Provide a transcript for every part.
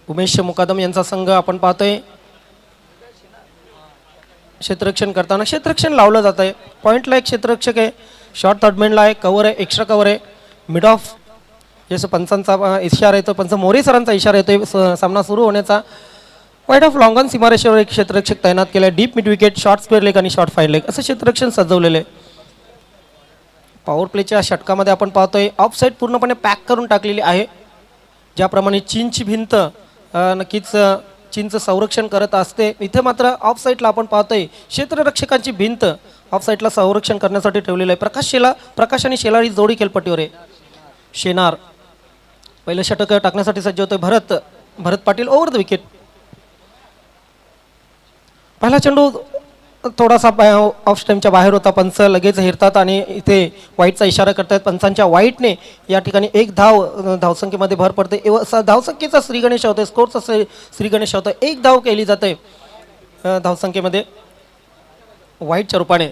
उमेश मुकादम यांचा संघ आपण पाहतोय क्षेत्ररक्षण करताना क्षेत्ररक्षण लावलं जात आहे. पॉईंटला एक क्षेत्ररक्षक आहे, शॉर्ट थर्डमॅनला आहे, कव्हर आहे, एक्स्ट्रा कव्हर आहे, मिड ऑफ जसं पंचांचा इशारा येतो, पंच मोरे सरांचा इशारा येतो सामना सुरू होण्याचा. वाईड ऑफ लॉंग ऑन सीमारेषेवर एक क्षेत्ररक्षक तैनात केला आहे. Deep mid wicket, short square leg आणि शॉर्ट फाईन लेग असं क्षेत्ररक्षण सजवलेलं आहे. पॉवर प्लेच्या षटकामध्ये आपण पाहतोय ऑफ साईड पूर्णपणे पॅक करून टाकलेली आहे. ज्याप्रमाणे चीनची भिंत नक्कीच चीनचं संरक्षण करत असते, इथे मात्र ऑफ साईडला आपण पाहतोय क्षेत्ररक्षकांची भिंत ऑफ साईडला संरक्षण करण्यासाठी ठेवलेलं आहे. प्रकाश आणि शेलार जोडी खेळपट्टीवर आहे. शेनार पहिलं षटक टाकण्यासाठी सज्ज होतोय. भरत पाटील ओव्हर द विकेट. पहिला चेंडू थोडासा ऑफ स्टॅम्पच्या बाहेर होता. पंच लगेच हिरतात आणि इथे वाईटचा इशारा करतात. पंचांच्या वाईटने या ठिकाणी एक धावसंख्येमध्ये भर पडते. धावसंख्येचा श्रीगणेश होतोय, स्कोरचा श्रीगणेश होतोय. एक धाव केली जाते धावसंख्येमध्ये वाईटच्या रूपाने.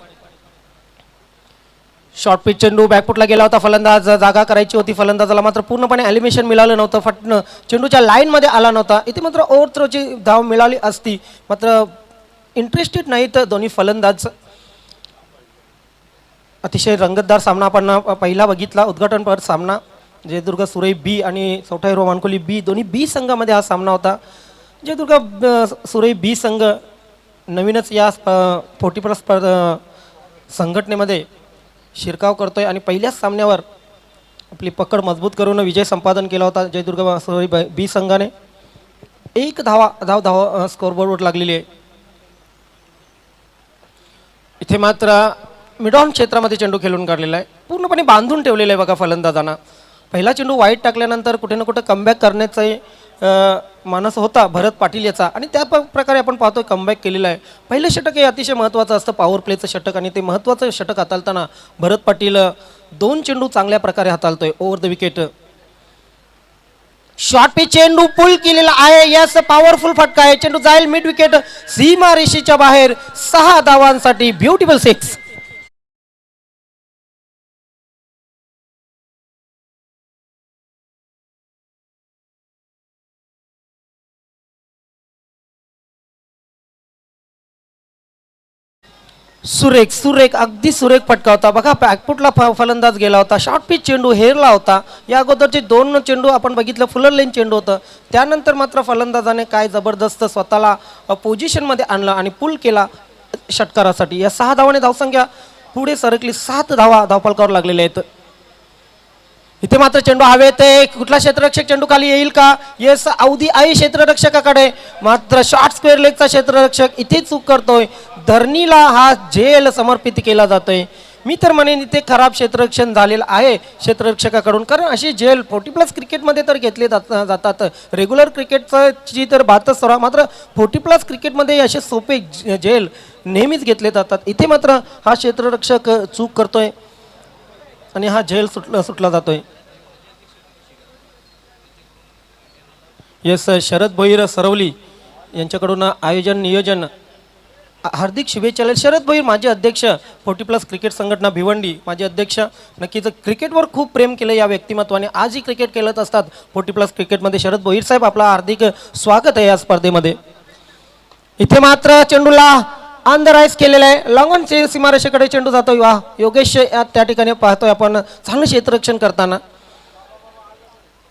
शॉर्ट पिच चेंडू बॅकफुटला गेला होता. फलंदाज जागा करायची होती, फलंदाजाला मात्र पूर्णपणे ॲलिमिनेशन मिळालं नव्हतं. फटणं चेंडूच्या लाईनमध्ये आला नव्हता. इथे मात्र ओव्हर थ्रोची धाव मिळाली असती, मात्र इंटरेस्टेड नाही तर दोन्ही फलंदाज. अतिशय रंगतदार सामना आपण पहिला बघितला. उद्घाटनपर सामना जयदुर्ग सुरई बी आणि चौथा हिरो मानकोली बी, दोन्ही बी संघामध्ये हा सामना होता. जयदुर्ग सुरई बी संघ नवीनच या 40+ संघटनेमध्ये शिरकाव करतोय आणि पहिल्याच सामन्यावर आपली पकड मजबूत करून विजय संपादन केला होता जयदुर्ग सुरई बी संघाने. एक धाव स्कोरबोर्डवर लागलेली आहे. इथे मात्र मिडऑन क्षेत्रामध्ये चेंडू खेळून काढलेला आहे, पूर्णपणे बांधून ठेवलेलं आहे बघा फलंदाजांना. पहिला चेंडू वाईट टाकल्यानंतर कुठे ना कुठे कमबॅक करण्याचा मानस होता भरत पाटील याचा आणि त्या प्रकारे आपण पाहतोय कमबॅक केलेला आहे. पहिलं षटक हे अतिशय महत्त्वाचं असतं, पॉवर प्लेचं षटक, आणि ते महत्त्वाचं षटक हाताळताना भरत पाटील 2 चेंडू चांगल्या प्रकारे हाताळतोय over the wicket. Short pitch चेंडू पुल केलेला आहे. यस, पॉवरफुल फटका आहे. चेंडू जाईल मिड विकेट सीमारेषेच्या बाहेर. 6 धावांसाठी ब्युटिफुल 6. सुरेख अगदी सुरेख फटका होता बघा. बॅकफुटला फलंदाज गेला होता. शॉर्ट पिच चेंडू हेरला होता. या अगोदरचे 2 चेंडू आपण बघितलं फुलर लेन चेंडू होतं. त्यानंतर मात्र फलंदाजाने काय जबरदस्त स्वतःला पोझिशनमध्ये आणलं आणि पुल केला षटकारासाठी. या 6 धावाने धावसंख्या पुढे सरकली. 7 धावा धावफलकावर लागलेल्या आहेत. इथे मात्र चेंडू हवेत आहे. कुठला क्षेत्ररक्षक चेंडू खाली येईल का? येस, अवधी आई क्षेत्ररक्षकाकडे, मात्र शॉर्ट स्क्वेअर लेगचा क्षेत्ररक्षक इथे चूक करतोय. धरणीला हा झेल समर्पित केला जातोय. मी तर म्हणेन इथे खराब क्षेत्ररक्षण झालेलं आहे क्षेत्ररक्षकाकडून, कारण अशी झेल 40+ क्रिकेटमध्ये तर घेतले जातात. रेग्युलर क्रिकेटची तर बातच सोडा, मात्र 40+ क्रिकेटमध्ये असे सोपे झेल नेहमीच घेतले जातात. इथे मात्र हा क्षेत्ररक्षक चूक करतोय आणि हा झेल सुटला जातोय. येस, शरद भोईर सरवली यांच्याकडून आयोजन नियोजन हार्दिक शुभेच्छा. शरद भोईर माजी अध्यक्ष 40+ क्रिकेट संघटना भिवंडी, माजी अध्यक्ष. नक्कीच क्रिकेटवर खूप प्रेम केलं या व्यक्तिमत्वाने. आजही क्रिकेट खेळत असतात 40+ क्रिकेटमध्ये. शरद भोईर साहेब, आपला हार्दिक स्वागत आहे या स्पर्धेमध्ये. इथे मात्र चेंडूला अंडरआइज केलेलं आहे. लॉंग ऑन सीमारेषेकडे चेंडू जातोय. वा, योगेश त्या ठिकाणी पाहतोय आपण चांगलं क्षेत्ररक्षण करताना.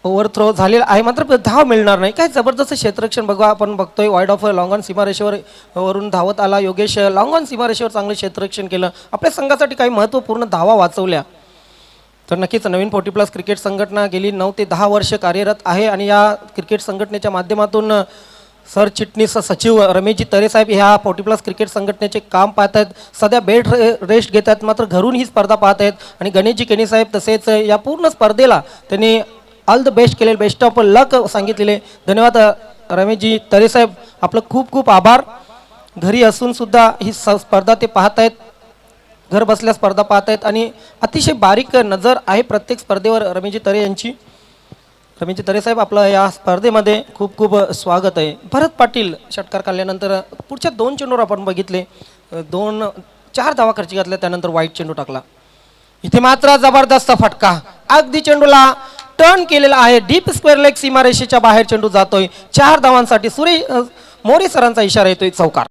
ओव्हर थ्रो झालेला आहे, मात्र धाव मिळणार नाही. काय जबरदस्त क्षेत्ररक्षण बघा आपण बघतोय. वाईड ऑफ लॉंग ऑन सीमारेषेवर वरून धावत आला योगेश. लॉंग ऑन सीमारेषेवर चांगलं क्षेत्ररक्षण केलं, आपल्या संघासाठी काही महत्त्वपूर्ण धावा वाचवल्या. तर नक्कीच नवीन 40+ क्रिकेट संघटना गेली 9 ते 10 वर्ष कार्यरत आहे आणि या क्रिकेट संघटनेच्या माध्यमातून सरचिटणीस सचिव रमेशजी तरे साहेब ह्या 40+ क्रिकेट संघटनेचे काम पाहत आहेत. सध्या बेड रेस्ट घेत आहेत, मात्र घरून ही स्पर्धा पाहत आहेत. आणि गणेशजी केनी साहेब तसेच या पूर्ण स्पर्धेला त्यांनी ऑल द बेस्ट केलेले, बेस्ट ऑफ लक सांगितलेले. धन्यवाद रमेशजी तरे साहेब, आपलं खूप खूप आभार. घरी असून सुद्धा ही स्पर्धा ते पाहत आहेत, घर बसल्या स्पर्धा पाहत आहेत आणि अतिशय बारीक नजर आहे प्रत्येक स्पर्धेवर रमेशजी तरे यांची. रमेशजी तरे साहेब, आपलं या स्पर्धेमध्ये खूप खूप स्वागत आहे. भरत पाटील षटकार काढल्यानंतर पुढच्या 2 चेंडूवर आपण बघितले 4 धावा खर्ची घातल्या, त्यानंतर वाईट चेंडू टाकला. इथे मात्र जबरदस्त फटका, अगदी चेंडूला टर्न केलेला आहे. डीप स्क्वेअर लेग सीमारेषेच्या बाहेर चेंडू जातोय. 4 धावांसाठी मोरे सरांचा इशारा येतोय चौकार.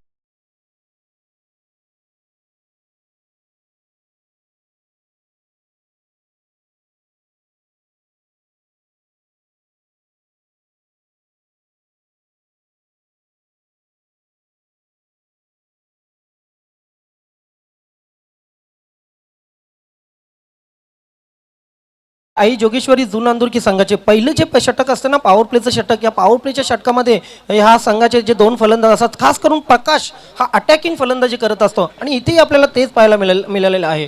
आई जोगेश्वरी जुनांदुरकी संघाचे पहिलं जे षटक असतं ना, पॉवर प्लेचं षटक, या पॉवर प्लेच्या षटकामध्ये ह्या संघाचे जे 2 फलंदाज असतात, खास करून प्रकाश हा अटॅकिंग फलंदाजी करत असतो आणि इथेही आपल्याला तेच पाहायला मिळालेलं आहे.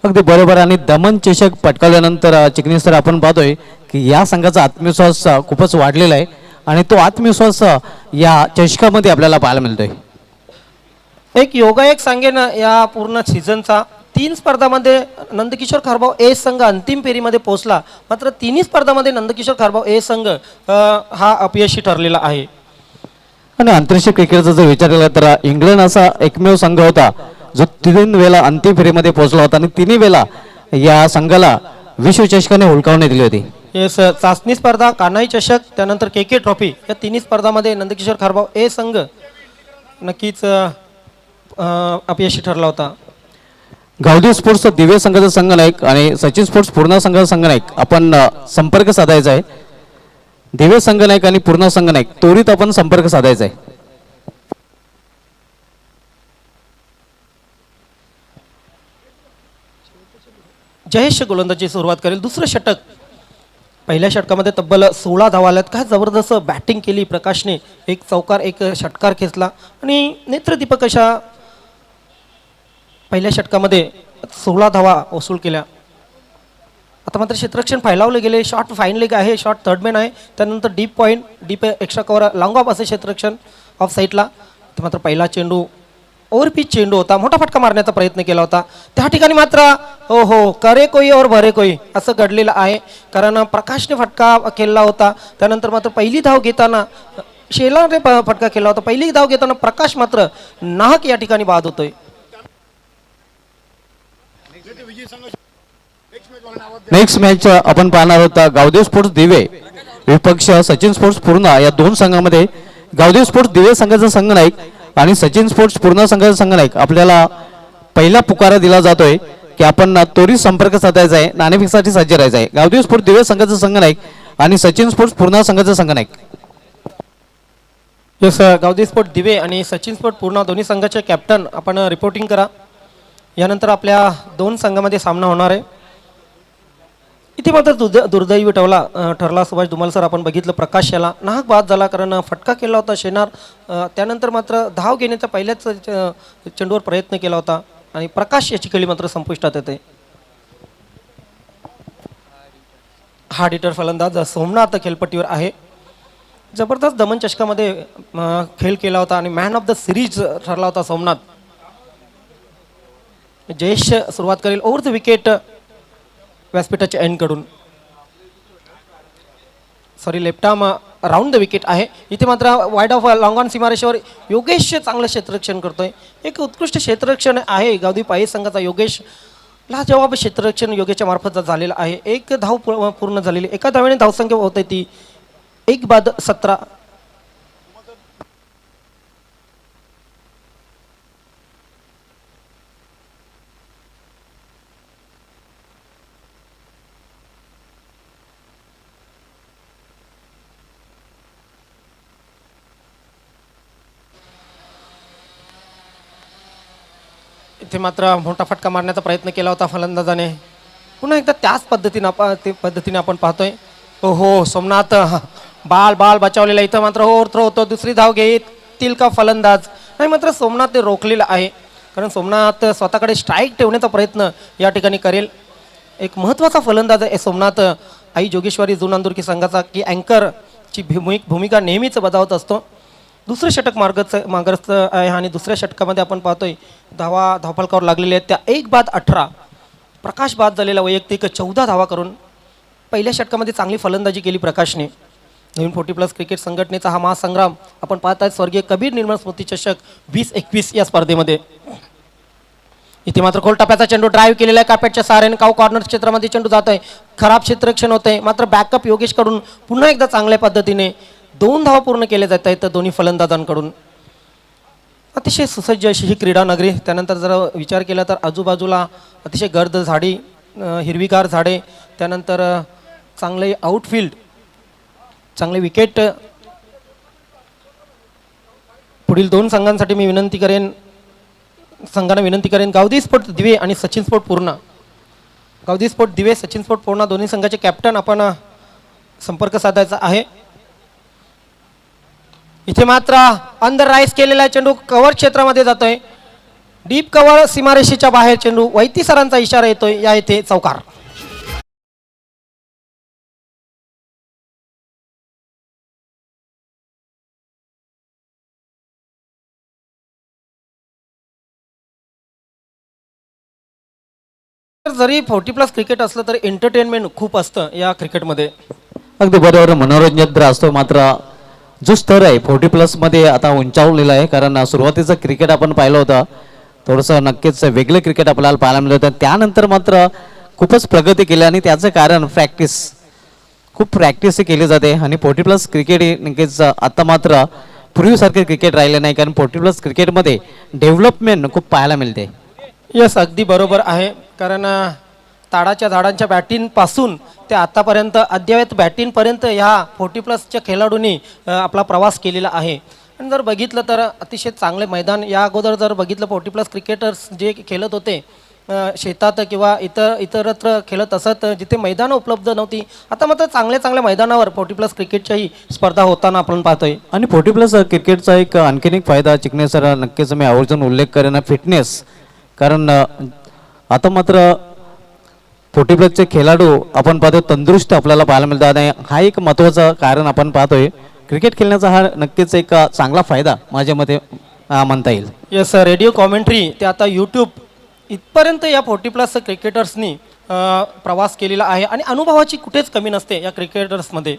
अगदी बरोबर. आणि दमन चषक पटकावल्यानंतर चिकनी सर आपण पाहतोय की या संघाचा आत्मविश्वास खूपच वाढलेला आहे आणि तो आत्मविश्वास या चषकामध्ये आपल्याला पाहायला मिळतोय. एक योगायोग सांगेन या पूर्ण सीझनचा. 3 स्पर्धामध्ये नंदकिशोर खारभाऊ ए संघ अंतिम फेरीमध्ये पोहोचला, मात्र तिन्ही स्पर्धामध्ये नंदकिशोर खारभाऊ ए संघ हा अपयशी ठरलेला आहे. आणि आंतरराष्ट्रीय क्रिकेटचा जर विचार केला तर इंग्लंड असा एकमेव संघ होता जो 3 वेळा अंतिम फेरीमध्ये पोहोचला होता आणि 3 वेळा या संघाला विश्वचषकाने हुलकावणी दिली होती. येस, चाचणी स्पर्धा, कान्हाई चषक, त्यानंतर के ट्रॉफी, या तिन्ही स्पर्धामध्ये नंदकिशोर खारभाऊ ए संघ नक्कीच अपयशी ठरला होता. गावदेव स्पोर्ट्स दिव्य संघाचा संघनायक आणि सचिन स्पोर्ट्स पूर्णा संघाचा संघनायक आपण संपर्क साधायचा आहे. दिव्य संघनायक आणि पूर्णा संघनायक त्वरित आपण संपर्क साधायचा आहे. जयेश गोलंदाजी सुरुवात करेल. दुसरं षटक, पहिल्या षटकामध्ये तब्बल 16 धावा आल्यात. काय जबरदस्त बॅटिंग केली प्रकाशने. एक चौकार, एक षटकार खेचला आणि नेत्रदीपक अशा पहिल्या षटकामध्ये 16 धावा वसूल केल्या. आता मात्र क्षेत्ररक्षण फैलावले गेले. शॉर्ट फाईन लेग आहे, शॉर्ट थर्डमॅन आहे, त्यानंतर deep point, deep extra cover, long of असे क्षेत्ररक्षण ऑफ साईडला. तर मात्र पहिला चेंडू ओव्हरपिच चेंडू होता, मोठा फटका मारण्याचा प्रयत्न केला होता. त्या ठिकाणी मात्र हो करे कोई और भरे कोई असं घडलेलं आहे, कारण प्रकाशने फटका केला होता. त्यानंतर मात्र पहिली धाव घेताना शेलाने फटका केला होता. पहिली धाव घेताना प्रकाश मात्र नाहक या ठिकाणी बाद होतोय. नेक्स्ट मॅच आपण पाहणार होता गावदेव स्पोर्ट्स दिवे विपक्ष सचिन स्पोर्ट्स पूर्णा. या 2 संघामध्ये गावदेव स्पोर्ट्स दिवे संघाचा संघनायक आणि सचिन स्पोर्ट्स पूर्णा संघाचा संघनायक आपल्याला पहिला पुकारा दिला जातोय की आपण त्वरित संपर्क साधायचा आहे, नाणेफेकसाठी सज्ज राहायचं आहे. गावदेव स्पोर्ट्स दिवे संघाचा संघनायक आणि सचिन स्पोर्ट्स पूर्णा संघाचा संघनायक. येस, गावदेव स्पोर्ट दिवे आणि सचिन स्पोर्ट पूर्णा दोन्ही संघाचे कॅप्टन आपण रिपोर्टिंग करा. यानंतर आपल्या 2 संघामध्ये सामना होणार आहे. इथे मात्र दुर्दैवी ठरला सुभाष धुमाल सर. आपण बघितलं प्रकाश याला नाहक बाद झाला, कारण फटका केला होता शेनार. त्यानंतर मात्र धाव घेण्याचा पहिल्याच चेंडूवर प्रयत्न केला होता आणि प्रकाश याची खेळी मात्र संपुष्टात येते. हार्ड हिटर फलंदाज सोमनाथ खेळपट्टीवर आहे. जबरदस्त दमन चषकामध्ये खेळ केला होता आणि मॅन ऑफ द सिरीज ठरला होता सोमनाथ. जयेश सुरुवात करेल. ओव्हर द विकेट व्यासपीठाच्या एंडकडून, sorry left arm round the wicket आहे. इथे मात्र वाईड ऑफ लॉंग ऑन सीमारेषेवर योगेश चांगलं क्षेत्ररक्षण करतोय. एक उत्कृष्ट क्षेत्ररक्षण आहे गावदेव पाये संघाचा. योगेश लाजवाब क्षेत्ररक्षण योगेशच्या मार्फत झालेलं आहे. 1 धाव पूर्ण झालेली. एका धावेने धावसंख्या होते ती 1 बाद 17. इथे मात्र मोठा फटका मारण्याचा प्रयत्न केला होता फलंदाजाने. पुन्हा एकदा त्याच पद्धतीने आपण पाहतोय. हो सोमनाथ बाल बचावलेला. इथं मात्र थ्रो होतो. दुसरी धाव घेतील का फलंदाज? नाही, मात्र सोमनाथने रोखलेलं आहे, कारण सोमनाथ स्वतःकडे स्ट्राईक ठेवण्याचा प्रयत्न या ठिकाणी करेल. एक महत्त्वाचा फलंदाज आहे सोमनाथ. आई जोगेश्वरी जुनांदुरकी संघाचा की अँकरची भूमिका नेहमीच बजावत असतो. दुसरं षटक मार्गस्थ आहे आणि दुसऱ्या षटकामध्ये आपण पाहतोय धावफलकावर लागलेल्या आहेत त्या 1 बाद 18. प्रकाश बाद झालेला वैयक्तिक 14 धावा करून पहिल्या षटकामध्ये चांगली फलंदाजी केली प्रकाशने. नवीन 40+ क्रिकेट संघटनेचा हा महासंग्राम आपण पाहत आहेत. स्वर्गीय कबीर निर्मळ स्मृती चषक 2021 या स्पर्धेमध्ये इथे मात्र खोल टप्प्याचा चेंडू ड्राईव्ह केलेला आहे कार्पेटच्या सहाऱ्याने काऊ कॉर्नर क्षेत्रामध्ये चेंडू जात आहे. खराब क्षेत्ररक्षण होत आहे. मात्र बॅकअप योगेशकडून पुन्हा एकदा चांगल्या पद्धतीने 2 धावा पूर्ण केले जात आहेत दोन्ही फलंदाजांकडून. अतिशय सुसज्ज अशी ही क्रीडा नगरी. त्यानंतर जर विचार केला तर आजूबाजूला अतिशय गर्द झाडी, हिरवीगार झाडे, त्यानंतर चांगले आउटफील्ड, चांगले विकेट. पुढील 2 संघांसाठी मी संघांना विनंती करेन गावदी स्पोर्ट दिवे आणि सचिन स्पोर्ट पूर्णा. गावदी स्पोर्ट दिवे, सचिन स्पोर्ट पूर्णा दोन्ही संघाचे कॅप्टन आपण संपर्क साधायचा आहे. इथे मात्र अंडर राईस केलेला चेंडू कव्हर क्षेत्रामध्ये जातोय. डीप कव्हर सीमारेषेच्या बाहेर चेंडू. वैती सरांचा इशारा येतोय. या इथे चौकार. जरी 40+ क्रिकेट असलं तरी एंटरटेनमेंट खूप असतं या क्रिकेटमध्ये. अगदी बरोबर, मनोरंजन तर असतो, मात्र जो स्तर आहे 40+ मध्ये आता उंचावलेला आहे. कारण सुरुवातीचं क्रिकेट आपण पाहिलं होतं, थोडंसं नक्कीच वेगळं क्रिकेट आपल्याला पाहायला मिळलं होतं. त्यानंतर मात्र खूपच प्रगती केली आणि त्याचं कारण खूप प्रॅक्टिस केली जाते. आणि 40+ क्रिकेट हे नक्कीच आता मात्र पूर्वीसारखे क्रिकेट राहिले नाही, कारण 40+ क्रिकेटमध्ये डेव्हलपमेंट खूप पाहायला मिळते. यस, अगदी बरोबर आहे. कारण ताडाच्या झाडांच्या बॅटिंगपासून ते आतापर्यंत अद्ययावत बॅटिंगपर्यंत ह्या 40+च्या खेळाडूंनी आपला प्रवास केलेला आहे. आणि जर बघितलं तर अतिशय चांगले मैदान. या अगोदर जर बघितलं 40+ क्रिकेटर्स जे खेळत होते शेतात किंवा इतरत्र खेळत असत, जिथे मैदानं उपलब्ध नव्हती, आता मात्र चांगल्या मैदानावर 40+ क्रिकेटच्याही स्पर्धा होताना आपण पाहतोय. आणि 40+ क्रिकेटचा एक आणखीन एक फायदा चिकणे सर नक्कीच मी आवर्जून उल्लेख करेन, फिटनेस. कारण आता मात्र 40+चे खेळाडू आपण पाहतो तंदुरुस्त आपल्याला पाहायला मिळतात आणि हा एक महत्त्वाचं कारण आपण पाहतोय. क्रिकेट खेळण्याचा हा नक्कीच एक चांगला फायदा माझ्या मते म्हणता येईल. यस, रेडिओ कॉमेंट्री ते आता यूट्यूब इथपर्यंत या 40+ क्रिकेटर्सनी प्रवास केलेला आहे आणि अनुभवाची कुठेच कमी नसते या क्रिकेटर्समध्ये.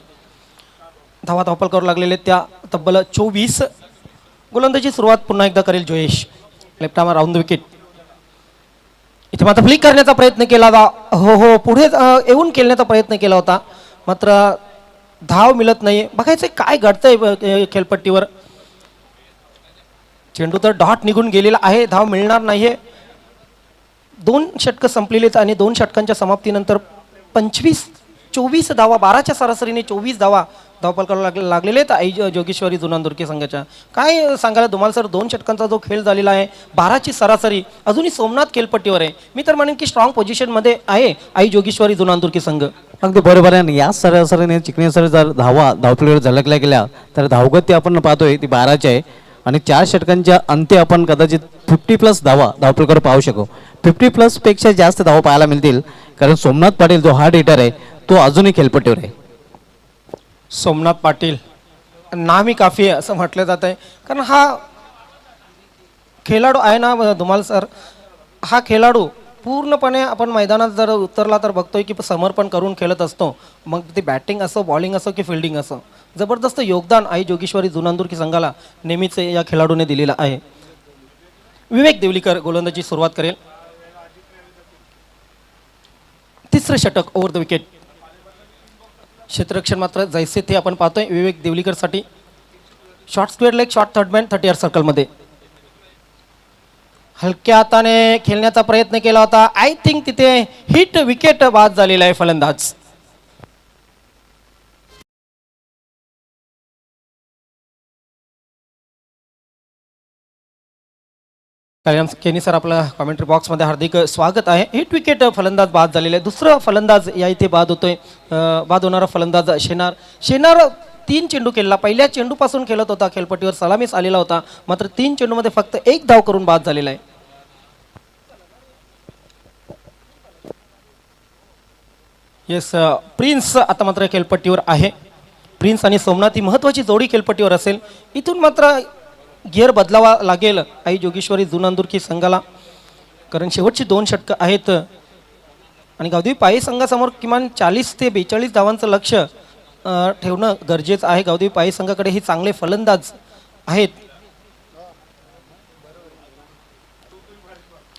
धावपळ करू लागलेले त्या तब्बल 24. गोलंदाजी सुरुवात पुन्हा एकदा करेल Jayesh. Left arm round the wicket. इथे मात्र फ्लिक करण्याचा प्रयत्न केला होता. हो पुढे येऊन खेळण्याचा प्रयत्न केला होता, मात्र धाव मिळत नाही. बघायचं काय घडतंय खेळपट्टीवर. चेंडू तर डॉट निघून गेलेला आहे, धाव मिळणार नाहीये. 2 षटकं संपलेलीत आणि 2 षटकांच्या समाप्तीनंतर 24 धावा, 12च्या सरासरीने 24 धावा धावपळ करायला लागलेले आहेत आई जोगेश्वरी जुनांदुर्की संघाच्या. काय सांगायला धुमाल सर, 2 षटकांचा जो खेळ झालेला आहे, 12ची सरासरी, अजूनही सोमनाथ खेळपट्टीवर आहे. मी तर म्हणेन की स्ट्रॉंग पोझिशनमध्ये आहे आई जोगेश्वरी जुनांदुर्की संघ. अगदी बरोबर आहे. या सरासरीने चिकणे सर जर धावपळीवर झलकल्या गेल्या तर धावगती आपण पाहतोय ती 12ची आहे आणि 4 षटकांच्या अंती आपण कदाचित 50+ धावपळीवर पाहू शकू. 50+ पेक्षा जास्त धावा पाहायला मिळतील, कारण सोमनाथ पाटील जो हार्ड हिटर आहे तो अजूनही खेळपट्टीवर आहे. सोमनाथ पाटील नामी काफी आहे असं म्हटलं जात आहे, कारण हा खेळाडू आहे ना धुमाल सर, हा खेळाडू पूर्णपणे आपण मैदानात जर उतरला तर बघतोय की समर्पण करून खेळत असतो. मग ते बॅटिंग असो, बॉलिंग असो की फिल्डिंग असो, जबरदस्त योगदान आई जोगेश्वरी जुनांदुर्की संघाला नेहमीच या खेळाडूने दिलेलं आहे. विवेक देवलीकर गोलंदाजी सुरुवात करेल. 3रं षटक ओव्हर द विकेट. क्षेत्ररक्षण मात्र जैसे ते आपण पाहतोय विवेक देवलीकरसाठी. Short square leg, short third man, 30 सर्कलमध्ये हलक्या हाताने खेळण्याचा प्रयत्न केला होता. आय थिंक तिथे हिट विकेट बाद झालेला आहे फलंदाज. केनी सर, आपलं कॉमेंट्री बॉक्समध्ये हार्दिक स्वागत आहे. हिट विकेट फलंदाज बाद झालेले आहे. 2रा फलंदाज या इथे बाद होतोय. बाद होणारा फलंदाज शेनार 3 चेंडू खेळला. पहिल्या चेंडूपासून खेळत होता, खेळपट्टीवर सलामीस आलेला होता, मात्र 3 चेंडूमध्ये फक्त 1 धाव करून बाद झालेला आहे. येस, प्रिन्स आता मात्र खेळपट्टीवर आहे. प्रिन्स आणि सोमनाथ ही महत्त्वाची जोडी खेळपट्टीवर असेल. इथून मात्र गिअर बदलावा लागेल आई जोगेश्वरी जुनांदुर्की संघाला, कारण शेवटची 2 षटकं आहेत आणि गावदेवी पायी संघासमोर किमान 40 ते 42 धावांचं लक्ष ठेवणं गरजेचं आहे. गावदेवी पायी संघाकडे ही चांगले फलंदाज आहेत.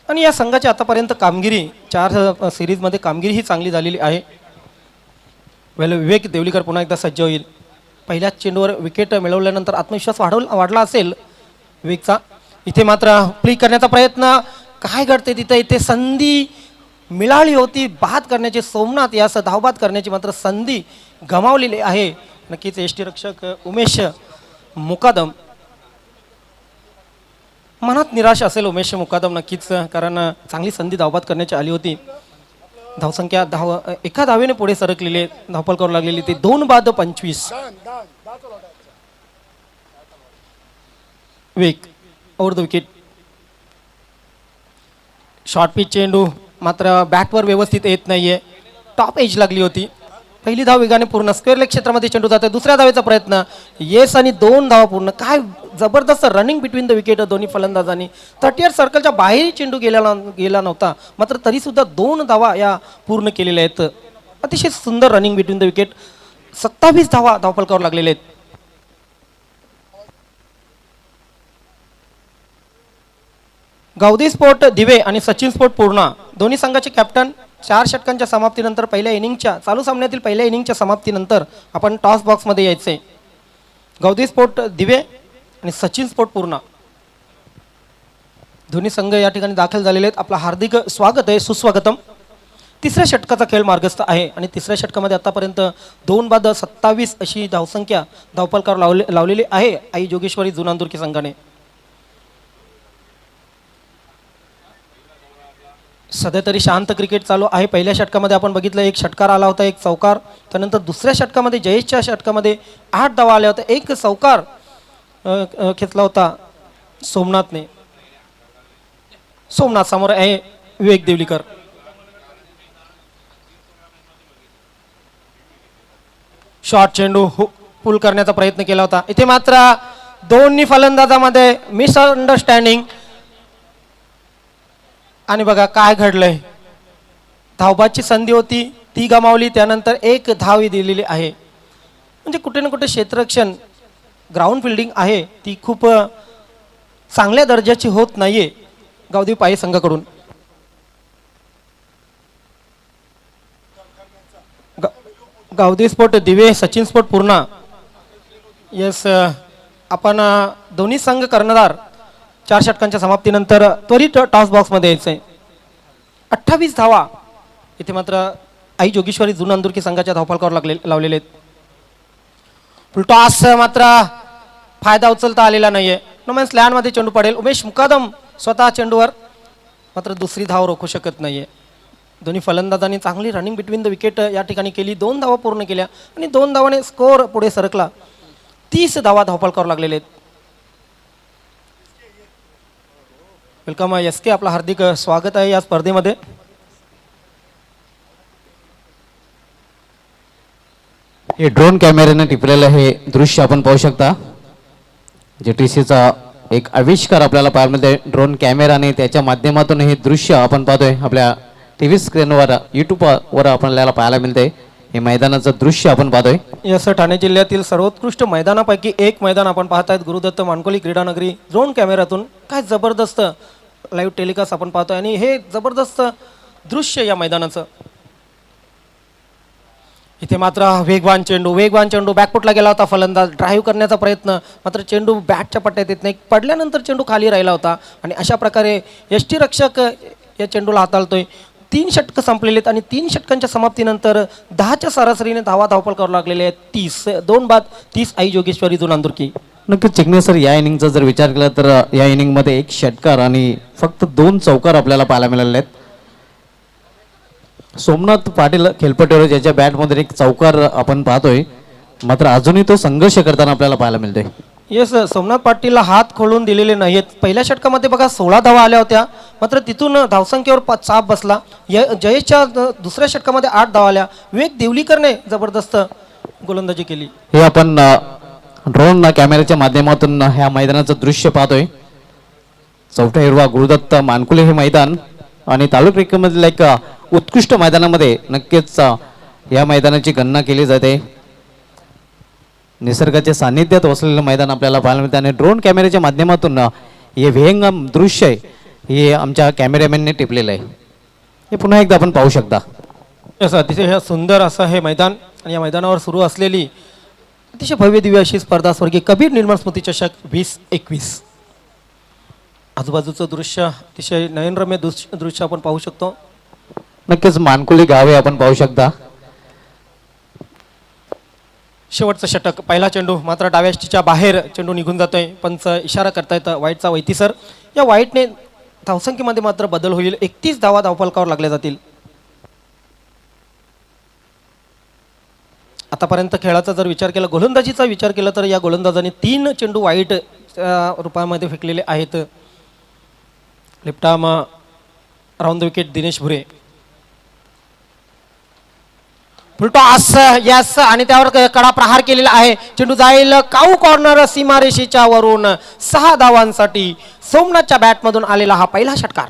आणि या संघाची आतापर्यंत कामगिरी 4 सिरीजमध्ये कामगिरी ही चांगली झालेली आहे. विवेक देवलीकर पुन्हा एकदा सज्ज होईल. पहिल्याच चेंडूवर विकेट मिळवल्यानंतर आत्मविश्वास वाढला असेल विवेकचा. इथे मात्र प्ली करण्याचा प्रयत्न, काय घडते तिथे, इथे संधी मिळाली होती बाद करण्याची, सोमनाथ यास धावबाद करण्याची मात्र संधी गमावलेली आहे. नक्कीच यष्टीरक्षक उमेश मुकादम मनात निराश असेल उमेश मुकादम नक्कीच, कारण चांगली संधी धावबाद करण्याची आली होती. धावसंख्या एका धावेने पुढे सरकलेले, धावपल करू लागलेली ते 2 बाद 25. Vivek over the wicket. Short pitch चेंडू मात्र बॅटवर व्यवस्थित येत नाहीये, टॉप एज लागली होती. पहिली धाव वेगाने पूर्ण, स्क्वेअर लेग क्षेत्रामध्ये चेंडू जातोय. दुसऱ्या धावेचा प्रयत्न, येस आणि 2 धावा पूर्ण. काय जबरदस्त रनिंग बिटवीन द विकेट दोन्ही फलंदाजांनी. 30 सर्कलच्या बाहेर चेंडू गेला नव्हता, मात्र तरी सुद्धा 2 धावा या पूर्ण केलेल्या आहेत. अतिशय सुंदर रनिंग बिटवीन द विकेट. 27 धावा धावपलकावर लागलेले आहेत. गावदी स्पोर्ट दिवे आणि सचिन स्पोर्ट पूर्णा दोन्ही संघाचे कॅप्टन 4 षटकांच्या समाप्तीनंतर पहिल्या इनिंगच्या चालू सामन्यातील पहिल्या इनिंगच्या समाप्तीनंतर आपण टॉस बॉक्समध्ये यायचे. गावदी स्पोर्ट दिवे आणि सचिन स्पोर्ट पूर्णा दोन्ही संघ या ठिकाणी दाखल झालेले आहेत. आपलं हार्दिक स्वागत आहे, सुस्वागतम. तिसऱ्या षटकाचा खेळ मार्गस्थ आहे आणि तिसऱ्या षटकामध्ये आतापर्यंत 2 बाद 27 अशी धावसंख्या धावपलकावर लावलेली आहे आई जोगेश्वरी जुनांदुर्की संघाने. सध्या तरी शांत क्रिकेट चालू आहे. पहिल्या षटकामध्ये आपण बघितलं, 1 षटकार आला होता, 1 चौकार. त्यानंतर दुसऱ्या षटकामध्ये जयेशच्या षटकामध्ये 8 धावा आल्या होत्या, 1 चौकार घेतला होता सोमनाथने. सोमनाथ समोर आहे विवेक देवलीकर. शॉर्ट चेंडू पुल करण्याचा प्रयत्न केला होता. इथे मात्र दोन्ही फलंदाजामध्ये मिसअंडरस्टँडिंग. आणि बघा काय घडलंय, धावबादची संधी होती ती गमावली, त्यानंतर 1 धाव दिलेली आहे. म्हणजे कुठे ना कुठे क्षेत्ररक्षण ग्राउंड फिल्डिंग आहे ती खूप चांगल्या दर्जाची होत नाहीये गावदेवी पायी संघाकडून. गावदेवी स्पोर्ट दिवे सचिन स्पोर्ट पूर्णा. यस, आपण दोन्ही संघ कर्णधार 4 षटकांच्या समाप्तीनंतर त्वरित टॉस बॉक्समध्ये यायचंय. 28 धावा इथे मात्र आई जोगेश्वरी जुनांदुर्की संघाच्या धावफलकावर लावलेले आहेत. टॉस मात्र फायदा उचलता आलेला नाहीये. नोमॅन्स लँडमध्ये चेंडू पडेल. उमेश मुकादम स्वतः चेंडूवर, मात्र दुसरी धाव रोखू शकत नाहीये. दोन्ही फलंदाजांनी चांगली रनिंग बिटवीन द विकेट या ठिकाणी केली. 2 धावा पूर्ण केल्या आणि 2 धावाने स्कोअर पुढे सरकला. 30 धावा धावफलकावर लागलेले आहेत. वेलकम SK, आपलं हार्दिक स्वागत आहे या स्पर्धेमध्ये. हे ड्रोन कॅमेऱ्याने टिपलेलं हे दृश्य आपण पाहू शकता. JTCचा एक आविष्कार आपल्याला पाहायला मिळते. ड्रोन कॅमेराने त्याच्या माध्यमातून हे दृश्य आपण पाहतोय आपल्या TV स्क्रीनवर, YouTubeवर आपल्याला पाहायला मिळते. हे मैदानाचं दृश्य आपण पाहतोय. यस, ठाणे जिल्ह्यातील सर्वोत्कृष्ट मैदानापैकी एक मैदान आपण पाहत आहेत, गुरुदत्त मानकोली क्रीडानगरी. ड्रोन कॅमेऱ्यातून काय जबरदस्त लाईव्ह टेलिकास्ट आपण पाहतोय आणि हे जबरदस्त दृश्य या मैदानाचं. इथे मात्र वेगवान चेंडू बॅकफुटला गेला होता. फलंदाज ड्राईव्ह करण्याचा प्रयत्न, मात्र चेंडू बॅटच्या पट्ट्यात येत नाही. पडल्यानंतर चेंडू खाली राहिला होता आणि अशा प्रकारे यष्टीरक्षक या चेंडूला हाताळतोय. 3 षटकं संपलेले आहेत आणि 3 षटकांच्या समाप्तीनंतर 10च्या सरासरीने धावपल लागलेले आहेत. 30, 2 बाद 30 आई जोगेश्वरी जुनांदुर्की. नक्कीच चिकणे सर, या इनिंगचा जर विचार केला तर या इनिंगमध्ये 1 षटकार आणि फक्त 2 चौकार आपल्याला पाहायला मिळाले आहेत. सोमनाथ पाटील खेळपट्टीवर ज्याच्या बॅटमध्ये 1 चौकार आपण पाहतोय, मात्र अजूनही तो संघर्ष करताना आपल्याला पाहायला मिळतोय. येस, सोमनाथ पाटीलला हात खोलून दिलेले नाहीत. पहिल्या षटकामध्ये बघा 16 धावा आल्या होत्या, मात्र तिथून धावसंख्येवर चाप बसला. जयेशच्या दुसऱ्या षटकामध्ये 8 धावा आल्या. विवेक देवलीकरने जबरदस्त गोलंदाजी केली. हे आपण ड्रोन कॅमेऱ्याच्या माध्यमातून ह्या मैदानाचं दृश्य पाहतोय. चौथा हिरवा गुरुदत्त मानकुले हे मैदान आणि तालुका क्रिकेटमधील एक उत्कृष्ट मैदानामध्ये नक्कीच या मैदानाची गणना केली जाते. निसर्गाच्या सान्निध्यात वसलेलं मैदान आपल्याला पाहायला मिळते आणि ड्रोन कॅमेऱ्याच्या माध्यमातून हे विहंगम दृश्य आहे हे आमच्या कॅमेरामॅनने टिपलेलं आहे. हे पुन्हा एकदा आपण पाहू शकता. अतिशय सुंदर असं हे मैदान आणि या मैदानावर सुरू असलेली अतिशय भव्य दिव्य अशी स्पर्धा स्वर्गीय कबीर निर्मळ स्मृती चषक 2021. आजूबाजूचं दृश्य अतिशय नयनरम्य दृश्य आपण पाहू शकतो. नक्कीच मानकुली गाव आहे, आपण पाहू शकता. शेवटचं षटक, पहिला चेंडू मात्र डाव्याच्या बाहेर चेंडू निघून जातोय. पंच इशारा करतायत वाईटचा वैतीसर. या वाईटने धावसंख्येमध्ये मात्र बदल होईल. 31 धावा धावफलकावर लागल्या जातील. आतापर्यंत खेळाचा जर विचार केला, गोलंदाजीचा विचार केला तर या गोलंदाजाने 3 चेंडू वाईट रूपामध्ये फेकलेले आहेत. लिप्टाम राऊंड द विकेट दिनेश भुरे. फुलटॉस यस आणि त्यावर कडा प्रहार केलेला आहे. चेंडू जाईल काऊ कॉर्नर सीमारेषेच्या वरून. 6 धावांसाठी सोमनाथच्या बॅटमधून आलेला हा पहिला षटकार.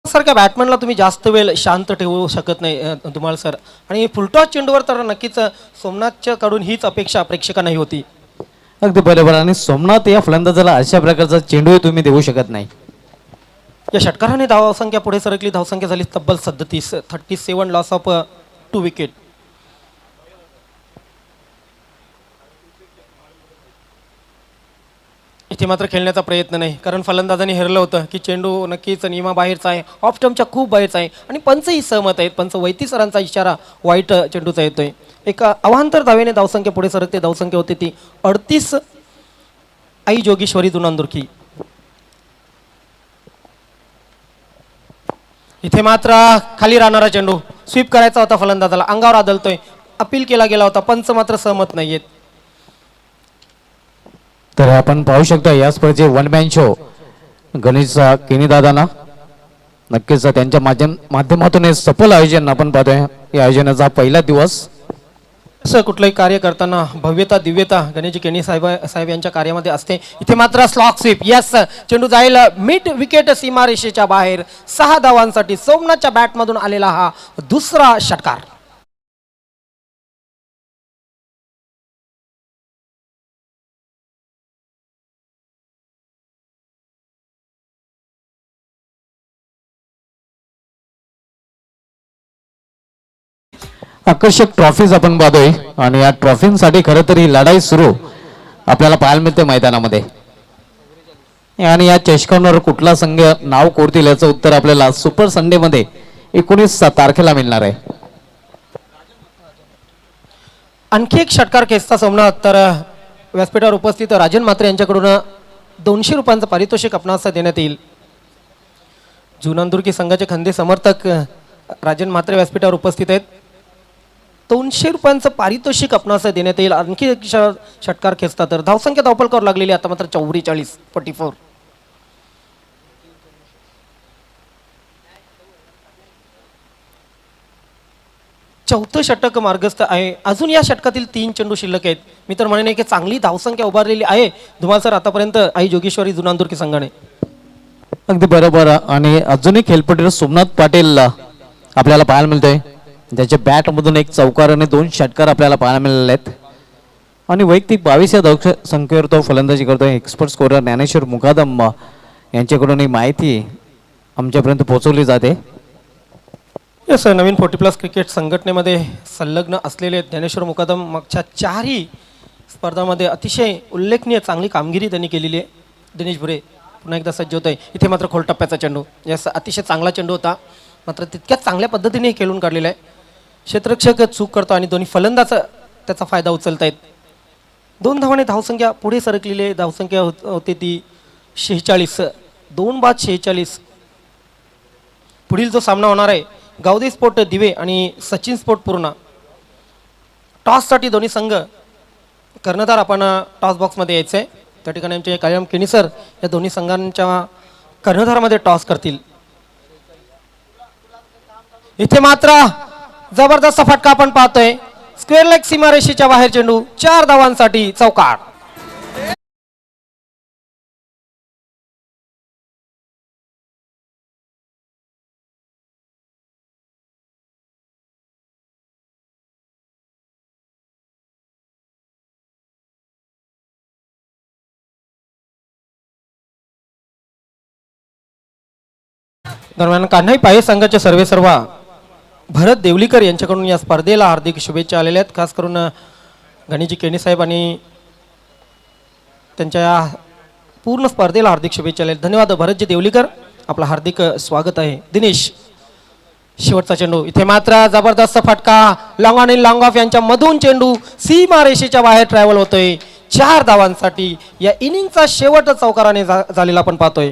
सारख्या बॅटमॅनला तुम्ही जास्त वेळ शांत ठेवू शकत नाही धुमाळ सर. आणि फुलटॉस चेंडूवर तर नक्कीच सोमनाथच्या कडून हीच अपेक्षा प्रेक्षकांनाही होती. अगदी बरोबर. आणि सोमनाथ या फलंदाजाला अशा प्रकारचा चेंडू तुम्ही देऊ शकत नाही. या षटकाराने धावसंख्या पुढे सरकली. धावसंख्या झाली तब्बल 37. Loss of 2 wicket. इथे मात्र खेळण्याचा प्रयत्न नाही, कारण फलंदाजांनी हेरलं होतं की चेंडू नक्कीच नियमाबाहेरचा आहे, ऑफ स्टंपच्या खूप बाहेरचा आहे आणि पंचही सहमत आहेत. पंच वैतीस रनचा इशारा वाईट चेंडूचा येतोय. एका अवांतर धावेने धावसंख्या पुढे सरकते. धावसंख्या होती ती 38. आई जोगेश्वरी दुनांदुर्की. इथे मात्र खाली राहणारा चेंडू स्वीप करायचा होता फलंदाजाला, अंगावर आदळतोय. अपील केला गेला होता, पंच मात्र सहमत नाहीयेत. तर आपण पाहू शकता या स्पर्धेचे वन मॅन शो गणेश केनी दादांना. नक्कीच त्यांच्या माध्यमातून हे सफल आयोजन आपण पाहतोय. या आयोजनाचा पहिला दिवस. असं कुठलंही कार्य करताना भव्यता दिव्यता गणेशजी केनी साहेब यांच्या कार्यामध्ये असते. इथे मात्र स्लॉक स्वीप यस. चेंडू जाईल मिड विकेट सीमारेषेच्या बाहेर. 6 धावांसाठी सोमनाथच्या बॅटमधून आलेला हा दुसरा षटकार. आकर्षक ट्रॉफीज आपण पाहतोय आणि या ट्रॉफींसाठी खरं तर ही लढाई सुरू आपल्याला पाहायला मिळते मैदानामध्ये. आणि या चषकांवर कुठला संघ नाव कोरतील याचं उत्तर आपल्याला सुपर संडे मध्ये 19 तारखेला मिळणार आहे. आणखी एक षटकार खेचता सोमनाथ. तर व्यासपीठावर उपस्थित राजन म्हात्रे यांच्याकडून 200 रुपयांचं पारितोषिक आपणास देण्यात येईल. जुनांदुर्की संघाचे खंदे समर्थक राजन म्हात्रे व्यासपीठावर उपस्थित आहेत. 200 रुपयांचं पारितोषिक आपणास देण्यात येईल. आणखी एक षटकार खेचता तर धावसंख्या धावफलकावर लागलेली आता मात्र 44. चौथं षटक मार्गस्थ आहे. अजून या षटकातील 3 चेंडू शिल्लक आहेत. मी तर म्हणेन की चांगली धावसंख्या उभारलेली आहे धुमाल सर आतापर्यंत आई जोगेश्वरी जुनांदुर्की संघाने. अगदी बरोबर. आणि अजूनही खेळपट्टीवर सोमनाथ पाटील आपल्याला पाहायला मिळतोय. ज्याच्या बॅटमधून एक चौकार आणि 2 षटकार आपल्याला पाहायला मिळाले आहेत. आणि वैयक्तिक 22 या धावसंख्येवर तो फलंदाजी करतोय. एक्सपर्ट स्कोरर ज्ञानेश्वर मुकादम यांच्याकडून ही माहिती आमच्यापर्यंत पोहोचवली जाते. यस, नवीन 40+ क्रिकेट संघटनेमध्ये संलग्न असलेले ज्ञानेश्वर मुकादम मागच्या 4ही स्पर्धामध्ये अतिशय उल्लेखनीय चांगली कामगिरी त्यांनी केलेली आहे. दिनेश भुरे पुन्हा एकदा सज्ज होत आहे. इथे मात्र खोलटप्प्याचा चेंडू. यस, अतिशय चांगला चेंडू होता, मात्र तितक्याच चांगल्या पद्धतीने खेळून काढलेला आहे. क्षेत्ररक्षक चूक करतो आणि दोन्ही फलंदाज त्याचा फायदा उचलत आहेत. 2 धावाने धावसंख्या पुढे सरकलेली आहे. धावसंख्या होते ती 46. 2 बाद 46. पुढील जो सामना होणार आहे गावदे स्पोर्ट दिवे आणि सचिन स्पोर्ट पूर्णा. टॉससाठी दोन्ही संघ कर्णधार आपण टॉस बॉक्समध्ये यायचं आहे. त्या ठिकाणी आमचे कायम केनी सर या दोन्ही संघांच्या कर्णधारामध्ये टॉस करतील. इथे मात्र जबरदस्त फटका आपण पाहतोय. स्क्वेअर लेग सीमारेषेच्या बाहेर चेंडू. 4 धावांसाठी चौकार. दरम्यान कान्हाई पाये संघाचे सर्वेसर्वा भरत देवलीकर यांच्याकडून या स्पर्धेला हार्दिक शुभेच्छा आलेल्या आहेत. खास करून गणेशजी केणी साहेब आणि त्यांच्या या पूर्ण स्पर्धेला हार्दिक शुभेच्छा आलेल्या. धन्यवाद भरतजी देवलीकर, आपलं हार्दिक स्वागत आहे. दिनेश, शेवटचा चेंडू इथे मात्र जबरदस्त फटका, लॉंग आणि लॉंग ऑफ यांच्या मधून चेंडू सीमा रेषेच्या बाहेर ट्रॅव्हल होतोय. 4 धावांसाठी या इनिंगचा शेवट चौकाराने झालेला आपण पाहतोय.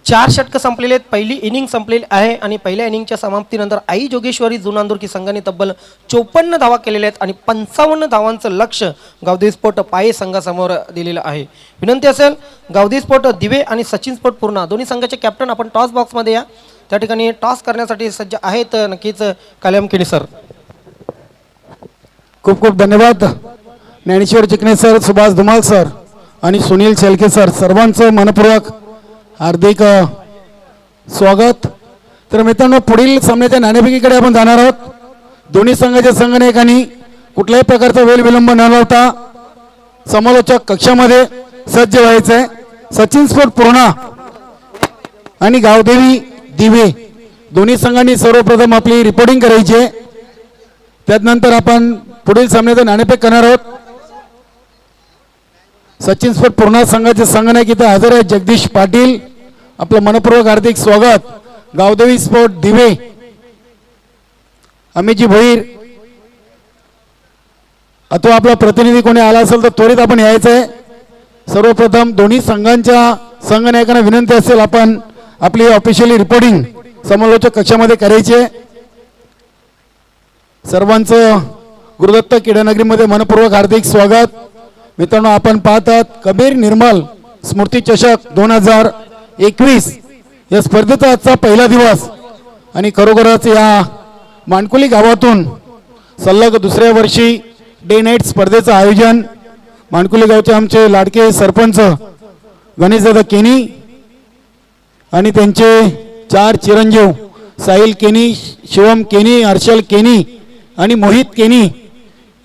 4 षटकं संपलेले आहेत. पहिली इनिंग संपलेली आहे आणि पहिल्या इनिंगच्या समाप्तीनंतर आई जोगेश्वरी जुनांदुरकी संघाने तब्बल 54 धावा केलेल्या आहेत आणि 55 धावांचं लक्ष गावदेवी स्पोर्ट पाये संघासमोर दिलेलं आहे. विनंती असेल गावदेवी स्पोर्ट दिवे आणि सचिन स्पोर्ट पूर्णा दोन्ही संघाचे कॅप्टन आपण टॉस बॉक्समध्ये या. त्या ठिकाणी टॉस करण्यासाठी सज्ज आहेत नक्कीच काल्याम केणी सर. खूप खूप धन्यवाद ज्ञानेश्वर चिकणे सर, सुभाष धुमाल सर आणि सुनील शेलके सर, सर्वांचं मनपूर्वक हार्दिक स्वागत. तर मित्रांनो, पुढील सामन्याच्या नाणेफेकीकडे आपण जाणार आहोत. दोन्ही संघाच्या संघनायकांनी कुठल्याही प्रकारचा वेळ विलंब न लावता समालोचक कक्षामध्ये सज्ज व्हायचं आहे. सचिन स्पोर्ट पूर्णा आणि गावदेवी दिवे दोन्ही संघांनी सर्वप्रथम आपली रिपोर्टिंग करायची आहे. त्यानंतर आपण पुढील सामन्याचं नाणेफेक करणार आहोत. सचिन स्पोर्ट पूर्णा संघाचे संघनायक इथे हजर आहे जगदीश पाटील, आपलं मनपूर्वक हार्दिक स्वागत. गावदेवी स्पोर्ट दिवे अमितजी भोईर, अथवा आपला प्रतिनिधी कोणी आला असेल तर त्वरित आपण यायचं आहे. सर्वप्रथम दोन्ही संघांच्या संघनायकांना विनंती असेल आपण आपली ऑफिशियली रिपोर्टिंग समालोचक कक्षामध्ये करायची आहे. सर्वांचं गुरुदत्त क्रीडानगरीमध्ये मनपूर्वक हार्दिक स्वागत. मित्रांनो, आपण पाहतात कबीर निर्मल स्मृती चषक 2021 या स्पर्धेचा आजचा पहिला दिवस आणि खरोखरच या माणकुली गावातून सलग दुसऱ्या वर्षी डे नाईट स्पर्धेचं आयोजन माणकुली गावचे आमचे लाडके सरपंच गणेशदादा केनी आणि त्यांचे 4 चिरंजीव साहिल केनी, शिवम केनी, हर्षल केनी आणि मोहित केनी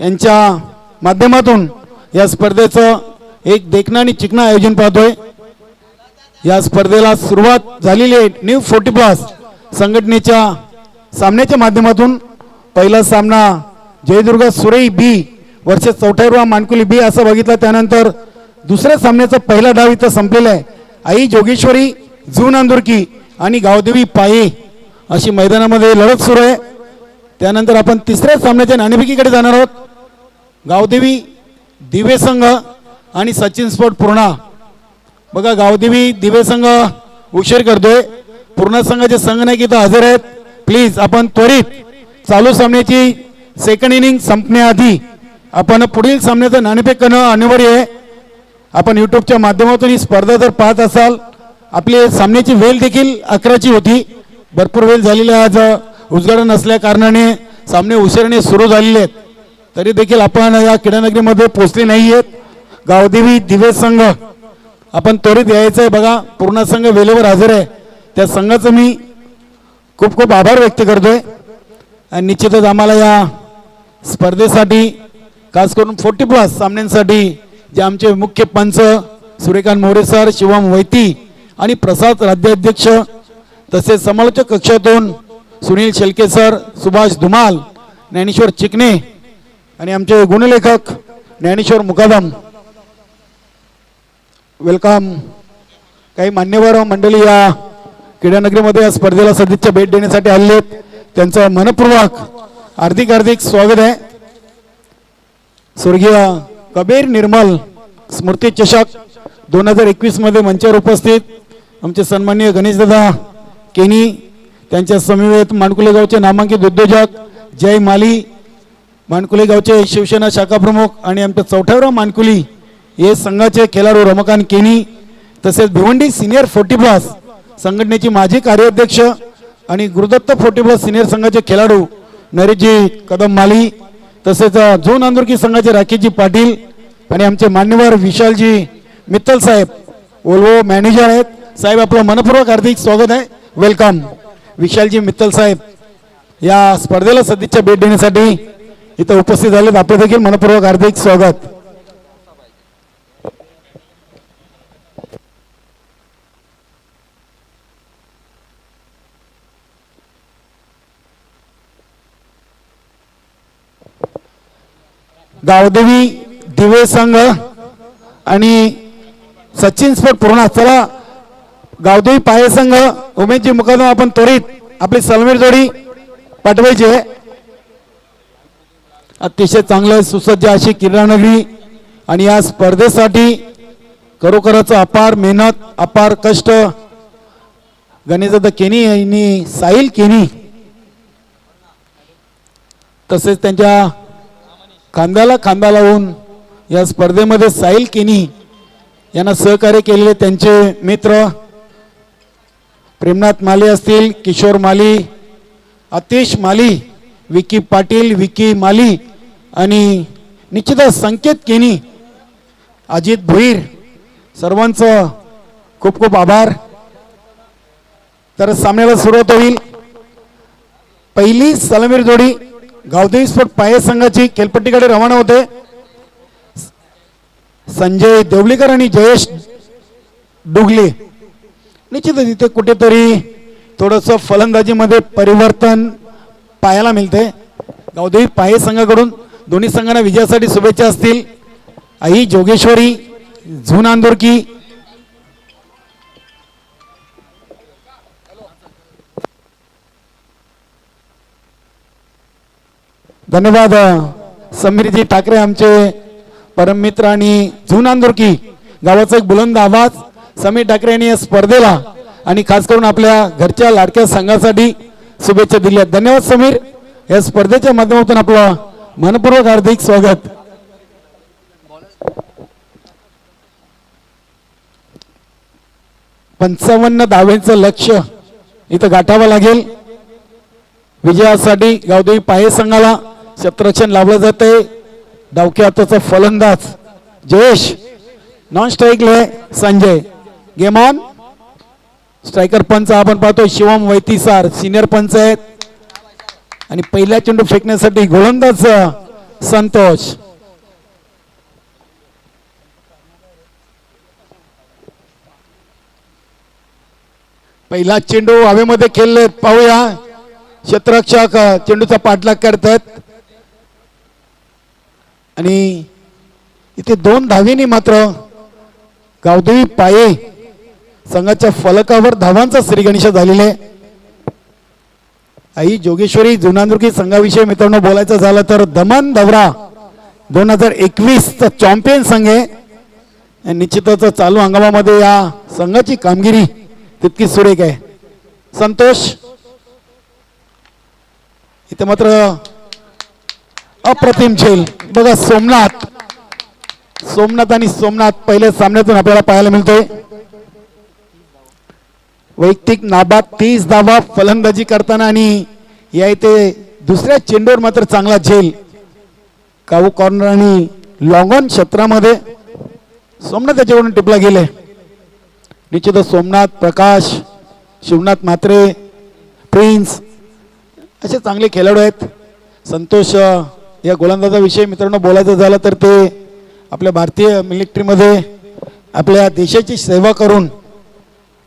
यांच्या माध्यमातून या स्पर्धेचं एक देखणं आणि चिकणं आयोजन पाहतोय. या स्पर्धेला सुरुवात झालेली आहे न्यू 40+ संघटनेच्या सामन्याच्या माध्यमातून. पहिला सामना जयदुर्गा सुरई बी वर्सेस चौठाईरवा मानकुली बी असं बघितलं. त्यानंतर दुसऱ्या सामन्याचा पहिला डाव इथं संपलेला आहे. आई जोगेश्वरी जुनांदुरकी आणि गावदेवी पाये अशी मैदानामध्ये लढत सुरू आहे. त्यानंतर आपण तिसऱ्या सामन्याच्या नाणेफेकीकडे जाणार आहोत. गावदेवी दिवे संघ आणि सचिन स्पोर्ट पूर्णा. बघा, गावदेवी दिवे संघ उशीर करतोय. पूर्णा संघाचे संघनायक इथं हजर आहेत. प्लीज आपण त्वरित चालू सामन्याची सेकंड इनिंग संपण्याआधी आपण पुढील सामन्याचं नाणेफेक करणं अनिवार्य आहे. आपण यूट्यूबच्या माध्यमातून ही स्पर्धा जर पाहत असाल, आपली सामन्याची वेळ देखील 11ची होती. भरपूर वेळ झालेली आज उद्घाटन असल्या कारणाने सामने उशिराने सुरू झालेले आहेत. तरी देखील आपण या क्रीडानगरीमध्ये पोहोचले नाही आहेत. गावदेवी दिवे संघ आपण त्वरित यायचं आहे. बघा, पूर्ण संघ वेळेवर हजर आहे. त्या संघाचं मी खूप खूप आभार व्यक्त करतोय. आणि निश्चितच आम्हाला या स्पर्धेसाठी खास करून 40+ सामन्यांसाठी जे आमचे मुख्य पंच सूर्यकांत मोरे सर, शिवम वैती आणि प्रसाद राज्याध्यक्ष तसेच समालोचक कक्षातून सुनील शेलके सर, सुभाष धुमाल, ज्ञानेश्वर चिकणे आणि आमचे गुणलेखक ज्ञानेश्वर मुकादम, वेलकम. काही मान्यवर मंडळी या क्रीडानगरीमध्ये या स्पर्धेला सदिच्छा भेट देण्यासाठी आले आहेत. त्यांचं मनपूर्वक हार्दिक हार्दिक स्वागत आहे. स्वर्गीय कबीर निर्मल स्मृती चषक 2021 मध्ये मंचावर उपस्थित आमचे सन्माननीय गणेशदादा केनी, त्यांच्या समवेत माणकुले गावचे नामांकित उद्योजक जय माली, माणकुले गावचे शिवसेना शाखा प्रमुख आणि आमच्या चौठावरा मानकुली हे संघाचे खेळाडू रमाकांत केनी, तसेच भिवंडी सिनियर 40+ संघटनेचे माजी कार्याध्यक्ष आणि गुरुदत्त 40+ सिनियर संघाचे खेळाडू नरेशजी कदम माली, तसेच झोन आंदोरकी संघाचे राकेशजी पाटील आणि आमचे मान्यवर विशालजी मित्तल साहेब ओल्वो मॅनेजर आहेत. साहेब, आपलं मनपूर्वक हार्दिक स्वागत आहे. वेलकम. विशालजी मित्तल साहेब या स्पर्धेला सदिच्छा भेट देण्यासाठी इथं उपस्थित झालेत. आपलं देखील मनपूर्वक हार्दिक स्वागत. गावदेवी दिवे संघ आणि सचिन स्पोर्ट पूर्णा. चला गावदेवी पाये संघ उमेशजी मुकादम आपण त्वरित आपली सलमीर जोडी पाठवायची आहे. अतिशय चांगलं सुसज्ज अशी किरणानगरी आणि या स्पर्धेसाठी खरोखरच अपार मेहनत अपार कष्ट गणेशदादा केनी आणि साहिल केनी तसेच त्यांच्या खांद्याला खांदा लावून या स्पर्धेमध्ये साहिल केनी यांना सहकार्य केलेले त्यांचे मित्र प्रेमनाथ माली असतील, किशोर माली, आतिश माली, विकी पाटील, विकी माली आणि निश्चितच संकेत केनी, अजित भोईर, सर्वांचं खूप खूप आभार. तर सामन्याला सुरुवात होईल. पहिली सलामीर जोडी गावदेवी स्पोर्ट पाये संघाची खेळपट्टीकडे रवाना होते. संजय देवलीकर आणि जयेश डुगले. निश्चितच इथे कुठेतरी थोडंसं फलंदाजीमध्ये परिवर्तन पाहायला मिळते. गावदेवी पाये संघाकडून दोन्ही संघांना विजयासाठी शुभेच्छा असतील. आई जोगेश्वरी झून आंदोरकी धन्यवाद. समीरजी ठाकरे आमचे परम मित्र आणि झून आंदोरकी गावाचा एक बुलंद आवाज. समीर ठाकरे यांनी या स्पर्धेला आणि खास करून आपल्या घरच्या लाडक्या संघासाठी शुभेच्छा दिल्या. धन्यवाद समीर. या स्पर्धेच्या माध्यमातून आपलं मनपूर्वक हार्दिक स्वागत. पंचावन्न धावेचं लक्ष्य इथं गाठावं लागेल. विजयासाठी गावदेवी पाये संघाला क्षेत्ररक्षण लावलं जाते. डावक्या हाताचा फलंदाज जयेश, नॉन स्ट्राईकले संजय, गेम ऑन. स्ट्रायकर पंच आपण पाहतो शिवम वैतीसार सिनियर पंच आहेत आणि पहिल्या चेंडू फेकण्यासाठी गोलंदाज संतोष. पहिला चेंडू हवेमध्ये खेळले पाहूया. क्षेत्ररक्षक चेंडूचा पाठलाग करतात आणि इथे 2 धावेनी मात्र गावदेवी पाये संघाच्या फलकावर धावांचा श्रीगणेश झालेले. आई जोगेश्वरी जुनांदुर्गी संघाविषयी मित्रांनो बोलायचं झालं तर दमन दौरा 2021 चा चॅम्पियन संघ आहे. निश्चितच चालू हंगामामध्ये या संघाची कामगिरी तितकी सुरेख आहे. संतोष इथे मात्र अप्रतिम झेल बघा. सोमनाथ आणि सोमनाथ पहिल्या सामन्यातून आपल्याला पाहायला मिळतोय. वैयक्तिक नाबाद 30 धावा फलंदाजी करताना आणि या इथे दुसऱ्या चेंडूवर मात्र चांगला झेल. काऊ कॉर्नर आणि लॉंग ऑन क्षेत्रामध्ये सोमनाथ त्याच्यावरून टिपला गेले. निश्चितच सोमनाथ, प्रकाश, शिवनाथ म्हात्रे, प्रिन्स असे चांगले खेळाडू आहेत. संतोष या गोलंदाजाविषयी मित्रांनो बोलायचं झालं तर ते आपल्या भारतीय मिलिटरीमध्ये आपल्या देशाची सेवा करून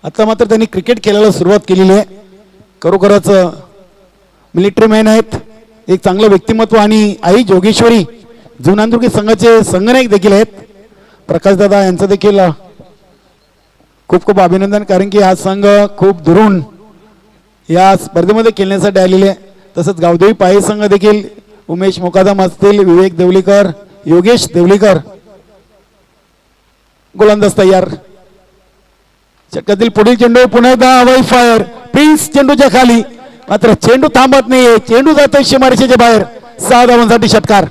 आता मात्र त्यांनी क्रिकेट खेळायला सुरुवात केलेली आहे. खरोखरच मिलिटरी मॅन आहेत. एक चांगलं व्यक्तिमत्व आणि आई जोगेश्वरी जुनांदुर्गी संघाचे संघनायक देखील आहेत. प्रकाशदादा यांचं देखील खूप खूप अभिनंदन, कारण की हा संघ खूप दुरून या स्पर्धेमध्ये खेळण्यासाठी आलेले आहे. तसंच गावदेवी पाये संघ देखील उमेश मुकादम असतील, विवेक देवलीकर, योगेश देवलीकर गोलंदाज तयार. षटकातील पुढील चेंडू पुन्हा एकदा हवाई फायर. प्रिन्स चेंडूच्या खाली मात्र चेंडू थांबत नाहीये. चेंडू जातोय सीमारेषेच्या बाहेर. 6 धावांसाठी षटकार.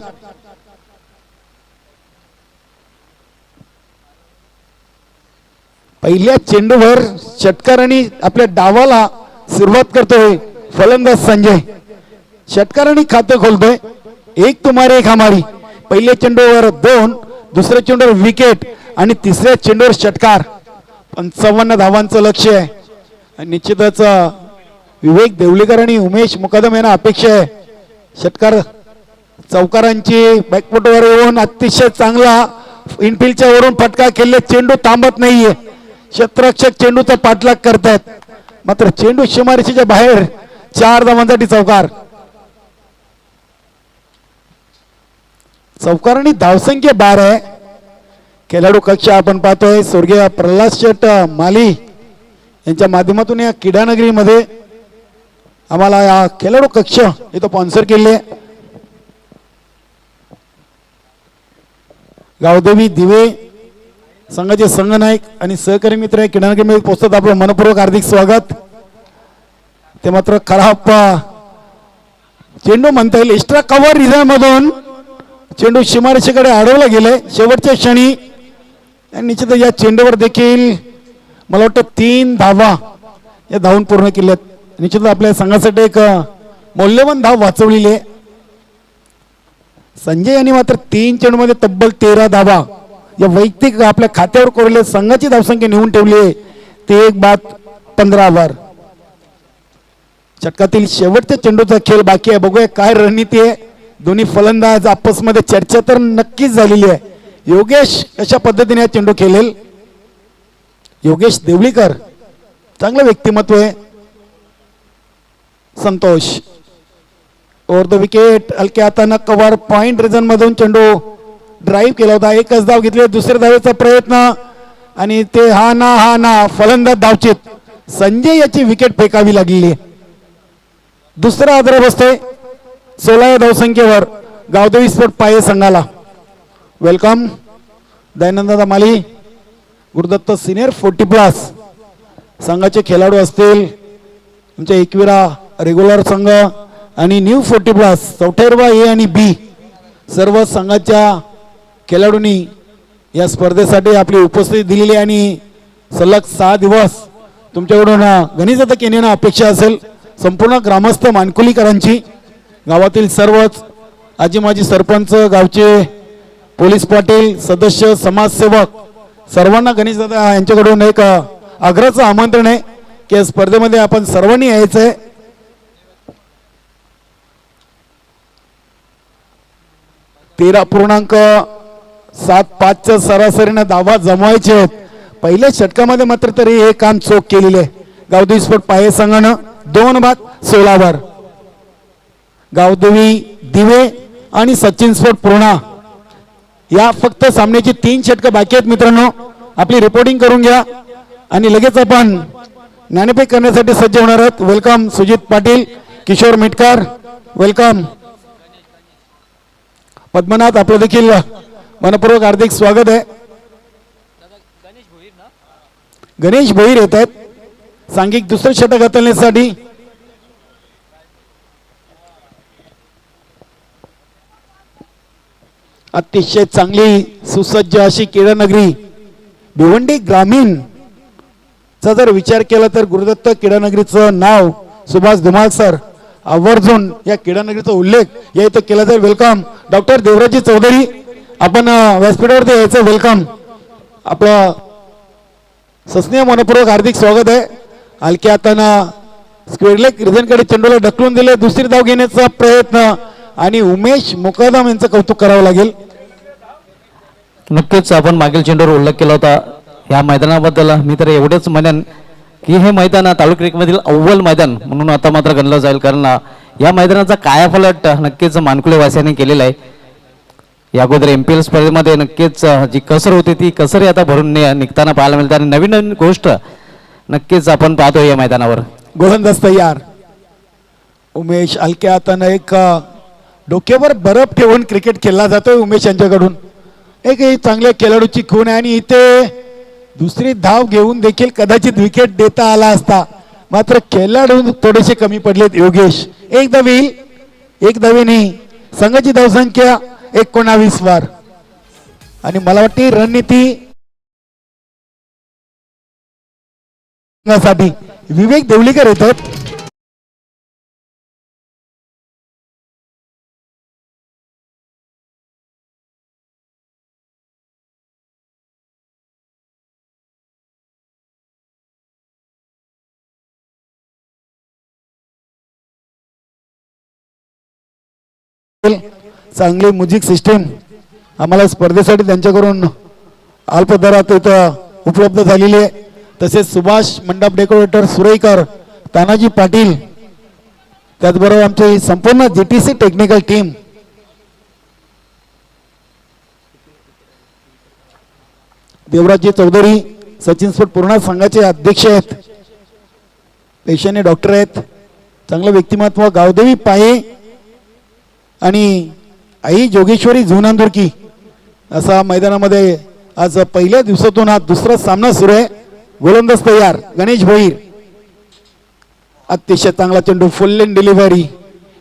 पहिल्या चेंडूवर षटकारांनी आपल्या डावाला सुरुवात करतोय फलंदाज संजय. षटकारांनी खातं खोलतोय. एक तुम्हारी एक हमारी. पहिल्या चेंडूवर 2, दुसऱ्या चेंडूवर विकेट आणि तिसऱ्या चेंडूवर षटकार. 55 धावांचं लक्ष आहे. निश्चितच विवेक देवलीकर आणि उमेश मुकादम यांना अपेक्षा आहे षटकार चौकारांची बॅकफुटवर येऊन अतिशय चांगला इनफिल्डच्या वरून फटका खेळले. चेंडू थांबत नाहीये. क्षेत्ररक्षक चेंडूचा पाठलाग करतात मात्र चेंडू सीमारेषेच्या बाहेर. 4 धावांसाठी चौकार. चौकारांनी धावसंख्या 12 आहे. खेळाडू कक्ष आपण पाहतोय स्वर्गीय प्रल्हाद शेठ माली यांच्या माध्यमातून या क्रीडानगरीमध्ये आम्हाला या खेळाडू कक्ष इथं स्पॉन्सर केले. गावदेवी दिवे संघाचे संघनायक आणि सहकारी मित्र या क्रीडानगरीमध्ये पोहोचतात. आपलं मनपूर्वक हार्दिक स्वागत. ते मात्र खराब चेंडू म्हणता येईल. एक्स्ट्रा कव्हर रिझन मधून चेंडू सीमारेषेकडे अडवला गेलाय शेवटच्या क्षणी. आणि निश्चितच या चेंडूवर देखील मला वाटतं 3 धावा या धावून पूर्ण केल्यात. निश्चितच आपल्या संघासाठी एक मौल्यवान धाव वाचवलेली आहे. संजय यांनी मात्र 3 चेंडूमध्ये तब्बल 13 धावा या वैयक्तिक आपल्या खात्यावर कोरले संघाची धावसंख्या नेऊन ठेवली आहे. ते 1 बाद 15 षटकातील शेवटच्या चेंडूचा खेळ बाकी आहे. बघूया काय रणनीती आहे. दोन्ही फलंदाज आपसमध्ये चर्चा तर नक्कीच झालेली आहे. योगेश कशा पद्धतीने हा चेंडू खेळेल. योगेश देवळीकर चांगलं व्यक्तिमत्व आहे. संतोष ओव्हर द विकेट हलक्या हाताने कव्हर पॉइंट रिजन मधून चेंडू ड्राईव्ह केला होता. एकच धाव घेतली. दुसऱ्या धावेचा प्रयत्न आणि ते हा ना फलंदाज धावचित. संजय याची विकेट फेकावी लागलेली आहे. दुसरा आदर बसतोय 16 धावसंख्येवर गावदेवी स्पोर्ट पाये संघाला. वेलकम दयानंद माली गुरुदत्त सिनियर 40+ संघाचे खेळाडू असतील. तुमच्या एकविरा रेग्युलर संघ आणि न्यू 40+ 44 ए आणि बी सर्व संघाच्या खेळाडूंनी या स्पर्धेसाठी आपली उपस्थिती दिलेली आणि सलग 6 दिवस तुमच्याकडून गणित केण्याची अपेक्षा असेल. संपूर्ण ग्रामस्थ मानकुलीकरांची गावातील सर्वच आजी माजी सरपंच गावचे पोलीस पाटील सदस्य समाजसेवक सर्वांना गणेश दादा यांच्याकडून एक आग्रहाचं आमंत्रण आहे की या स्पर्धेमध्ये आपण सर्वांनी यायचंय. .75 सरासरीने धावा जमवायचे आहेत. पहिल्या षटकामध्ये मात्र तरी हे काम चोख केलेले आहे. गावदेवी स्पोर्ट पाये संघानं 2 बाद 16 गावदेवी दिवे आणि सचिन स्पोर्ट पूर्णा या फक्त सामन्याची 3 षटकं बाकी आहेत. मित्रांनो आपली रिपोर्टिंग करून घ्या आणि लगेच आपण नाणेफेक करण्यासाठी सज्ज होणार आहोत. Welcome Sujit Patil Kishor Mitkar welcome. पद्मनाथ आपलं देखील मनपूर्वक हार्दिक स्वागत आहे. गणेश भोईर येत आहेत सांघिक दुसरं षटक हाताळण्यासाठी. अतिशय चांगली सुसज्ज अशी क्रीडानगरी भिवंडी ग्रामीण चा जर विचार केला तर गुरुदत्त क्रीडानगरीचं नाव सुभाष धुमाळ सर आवर्जून या क्रीडानगरीचा उल्लेख या इथं केला जाईल. वेलकम डॉक्टर देवराजी चौधरी आपण व्यासपीठावरती यायचं. वेलकम आपलं सस्नेह मनपूर्वक हार्दिक स्वागत आहे. हलक्या हातानं स्क्वेअर लेग रिझनकडे चेंडूला ढकलून दिले. दुसरी धाव घेण्याचा प्रयत्न आणि उमेश मुकादम यांचं कौतुक करावं लागेल. नक्कीच आपण मागील चेंडूवर उल्लेख केला होता या मैदानाबद्दल. मी तर एवढेच म्हणेन की हे मैदान तालुका क्रिकेटमधील अव्वल मैदान म्हणून आता मात्र गणलं जाईल. कारण या मैदानाचा कायापालट नक्कीच मानकुले वासियांनी केलेला आहे. या अगोदर MPL स्पर्धेमध्ये नक्कीच जी कसर होती ती कसर आता भरून निघताना पाहायला मिळते आणि नवीन नवीन गोष्ट नक्कीच आपण पाहतो या मैदानावर. गोलंदाज तयार. उमेश हलक्या हातानं एक डोक्यावर बर्फ ठेवून क्रिकेट खेळला जातोय उमेश यांच्याकडून. एक चांगल्या खेळाडूची खूण आहे आणि इथे दुसरी धाव घेऊन देखील कदाचित विकेट देता आला असता. मात्र खेळाडू थोडेसे कमी पडलेत. योगेश एक धावेने संघाची धावसंख्या 19 आणि मला वाटते रणनीती साठी विवेक देवलीकर येतात. चांगली म्युझिक सिस्टीम आम्हाला स्पर्धेसाठी त्यांच्याकडून अल्प दरात इथं उपलब्ध झालेली आहे. तसेच सुभाष मंडप डेकोरेटर सुरेकर तानाजी पाटील त्याचबरोबर आमची संपूर्ण GTC technical team Devraji Chaudhari Sachin sport Purna संघाचे अध्यक्ष आहेत, पेशाने डॉक्टर आहेत, चांगलं व्यक्तिमत्व, गावदेवी पाये आणि आई जोगेश्वरी झुनांदुर्की असा मैदानामध्ये आज पहिल्या दिवसातून हा दुसरा सामना सुरू आहे. गोलंदाज तयार गणेश भोईर, अतिशय चांगला चेंडू, फुल लेन डिलिव्हरी,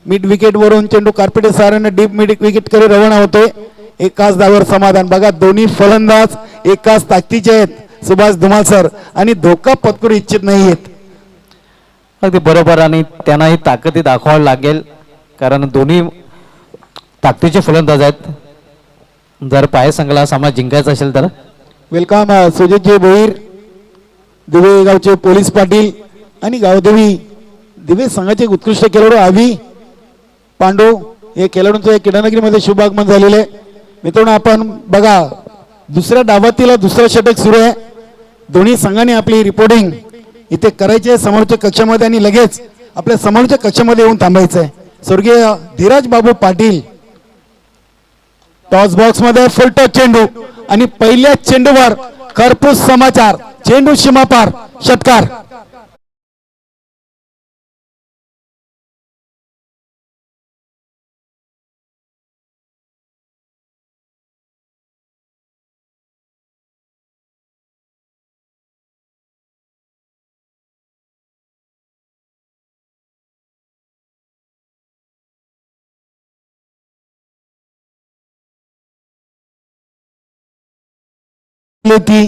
मिड विकेट वरून चेंडू कार्पेट साराने डीप मिड विकेट कडे रवाना होतोय. एकाच धावावर समाधान. बघा दोन्ही फलंदाज एकाच ताकदीचे आहेत सुभाष धुमाल सर, आणि धोका पत्करू इच्छित नाही आहेत. अगदी बरोबर, आणि त्यांना ही ताकद दाखवावी लागेल कारण दोन्ही ताकदीचे फलंदाज आहेत. जर पाय संघाला सामना जिंकायचा असेल तर. वेलकम सुजितजी भोईर, दिवे गावचे पोलीस पाटील आणि गावदेवी दिवे संघाचे उत्कृष्ट खेळाडू आवी पांडू हे खेळाडूंचं किडानगरीमध्ये शुभ आगमन झालेलं आहे. मित्रांनो आपण बघा दुसऱ्या डावातील दुसरं षटक सुरू आहे. दोन्ही संघाने आपली रिपोर्टिंग इथे करायची आहे समोरच्या कक्षामध्ये आणि लगेच आपल्या समोरच्या कक्षामध्ये येऊन थांबायचं आहे. स्वर्गीय धीरज बाबू पाटील टॉस बॉक्स मध्ये फुल टच चेंडू आणि पहिल्या चेंडूवर खरपूस समाचार, चेंडू सीमापार, षटकार. ती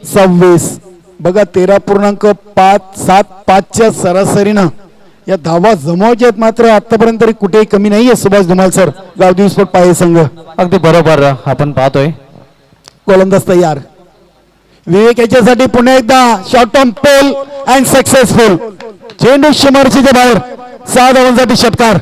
26 बघा 13.575च्या सरासरीनं या धावा जमावच्या आहेत. मात्र आतापर्यंत तरी कुठेही कमी नाहीये सुभाष धुमाल सर, गावदेवी स्पोर्ट पाये संघ. अगदी बरोबर आपण पाहतोय. गोलंदाज तयार, विवेक याच्यासाठी पुन्हा एकदा short term pole and successful, चेंडू शिमरशीच्या बाहेर, 6 धावांसाठी षटकार.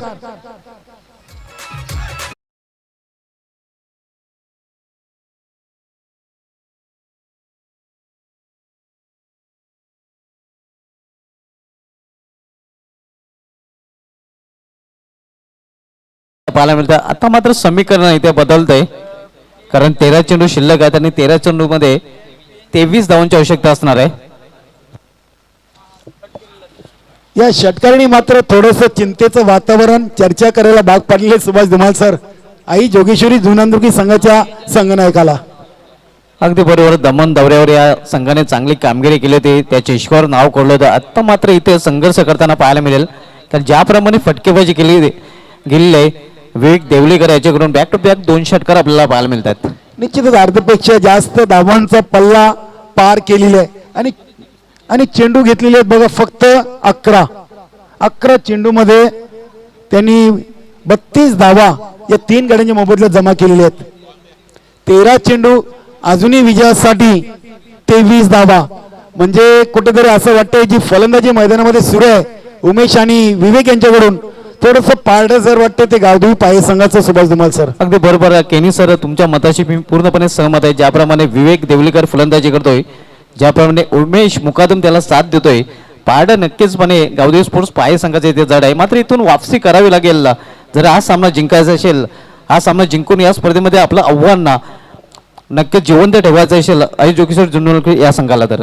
पाहायला मिळतं. आता मात्र समीकरण इथे बदलतंय कारण 13 चेंडू शिल्लक आहेत आणि 13 चेंडू मध्ये 23 धावांची आवश्यकता असणार आहे. या षटकाराने मात्र थोडस चिंतेचं वातावरण चर्चा करायला भाग पाडले सुभाष धुमाल सर, आई जोगेश्वरी झुनांदुर्की संघाच्या संघनायकाला. अगदी बरोबर, दमन दौऱ्यावर या संघाने चांगली कामगिरी केली होती, त्या चषकावर नाव कोरलं होतं. आता मात्र इथे संघर्ष करताना पाहायला मिळेल कारण ज्याप्रमाणे फटकेबाजी केली गेलेली आहे विवेक देवलीकर याच्याकडून बॅक टू बॅक 2 षटकार आपल्याला पाहायला मिळतात. निश्चितच अर्धपेक्षा जास्त धावांचा पल्ला पार केलेला आहे आणि चेंडू घेतलेले आहेत बघा फक्त 11 चेंडू मध्ये त्यांनी 32 धावा या 3 गड्यांच्या मोबदल्यात जमा केलेले आहेत. 13 चेंडू अजूनही विजयासाठी 23 धावा, म्हणजे कुठेतरी असं वाटतंय जी फलंदाजी मैदानामध्ये सुरू आहे उमेश आणि विवेक यांच्याकडून थोडस पारडं जर वाटतं ते गावदेवी पाये संघाचं सुभाष धुमाल सर. अगदी बरोबर केनी सर, तुमच्या मताशी मी पूर्णपणे सहमत आहे. ज्याप्रमाणे विवेक देवलीकर फलंदाजी करतोय, ज्याप्रमाणे उमेश मुकादम त्याला साथ देतोय, पारडं नक्कीचपणे गावदेवी स्पोर्ट्स पाये संघाचे इथे जड आहे. मात्र इथून वापसी करावी लागेल जर हा सामना जिंकायचा असेल. हा सामना जिंकून या स्पर्धेमध्ये आपलं आव्हान नक्कीच जिवंत ठेवायचं असेल आई जोगेश्वरी झुनांदुर्की या संघाला. तर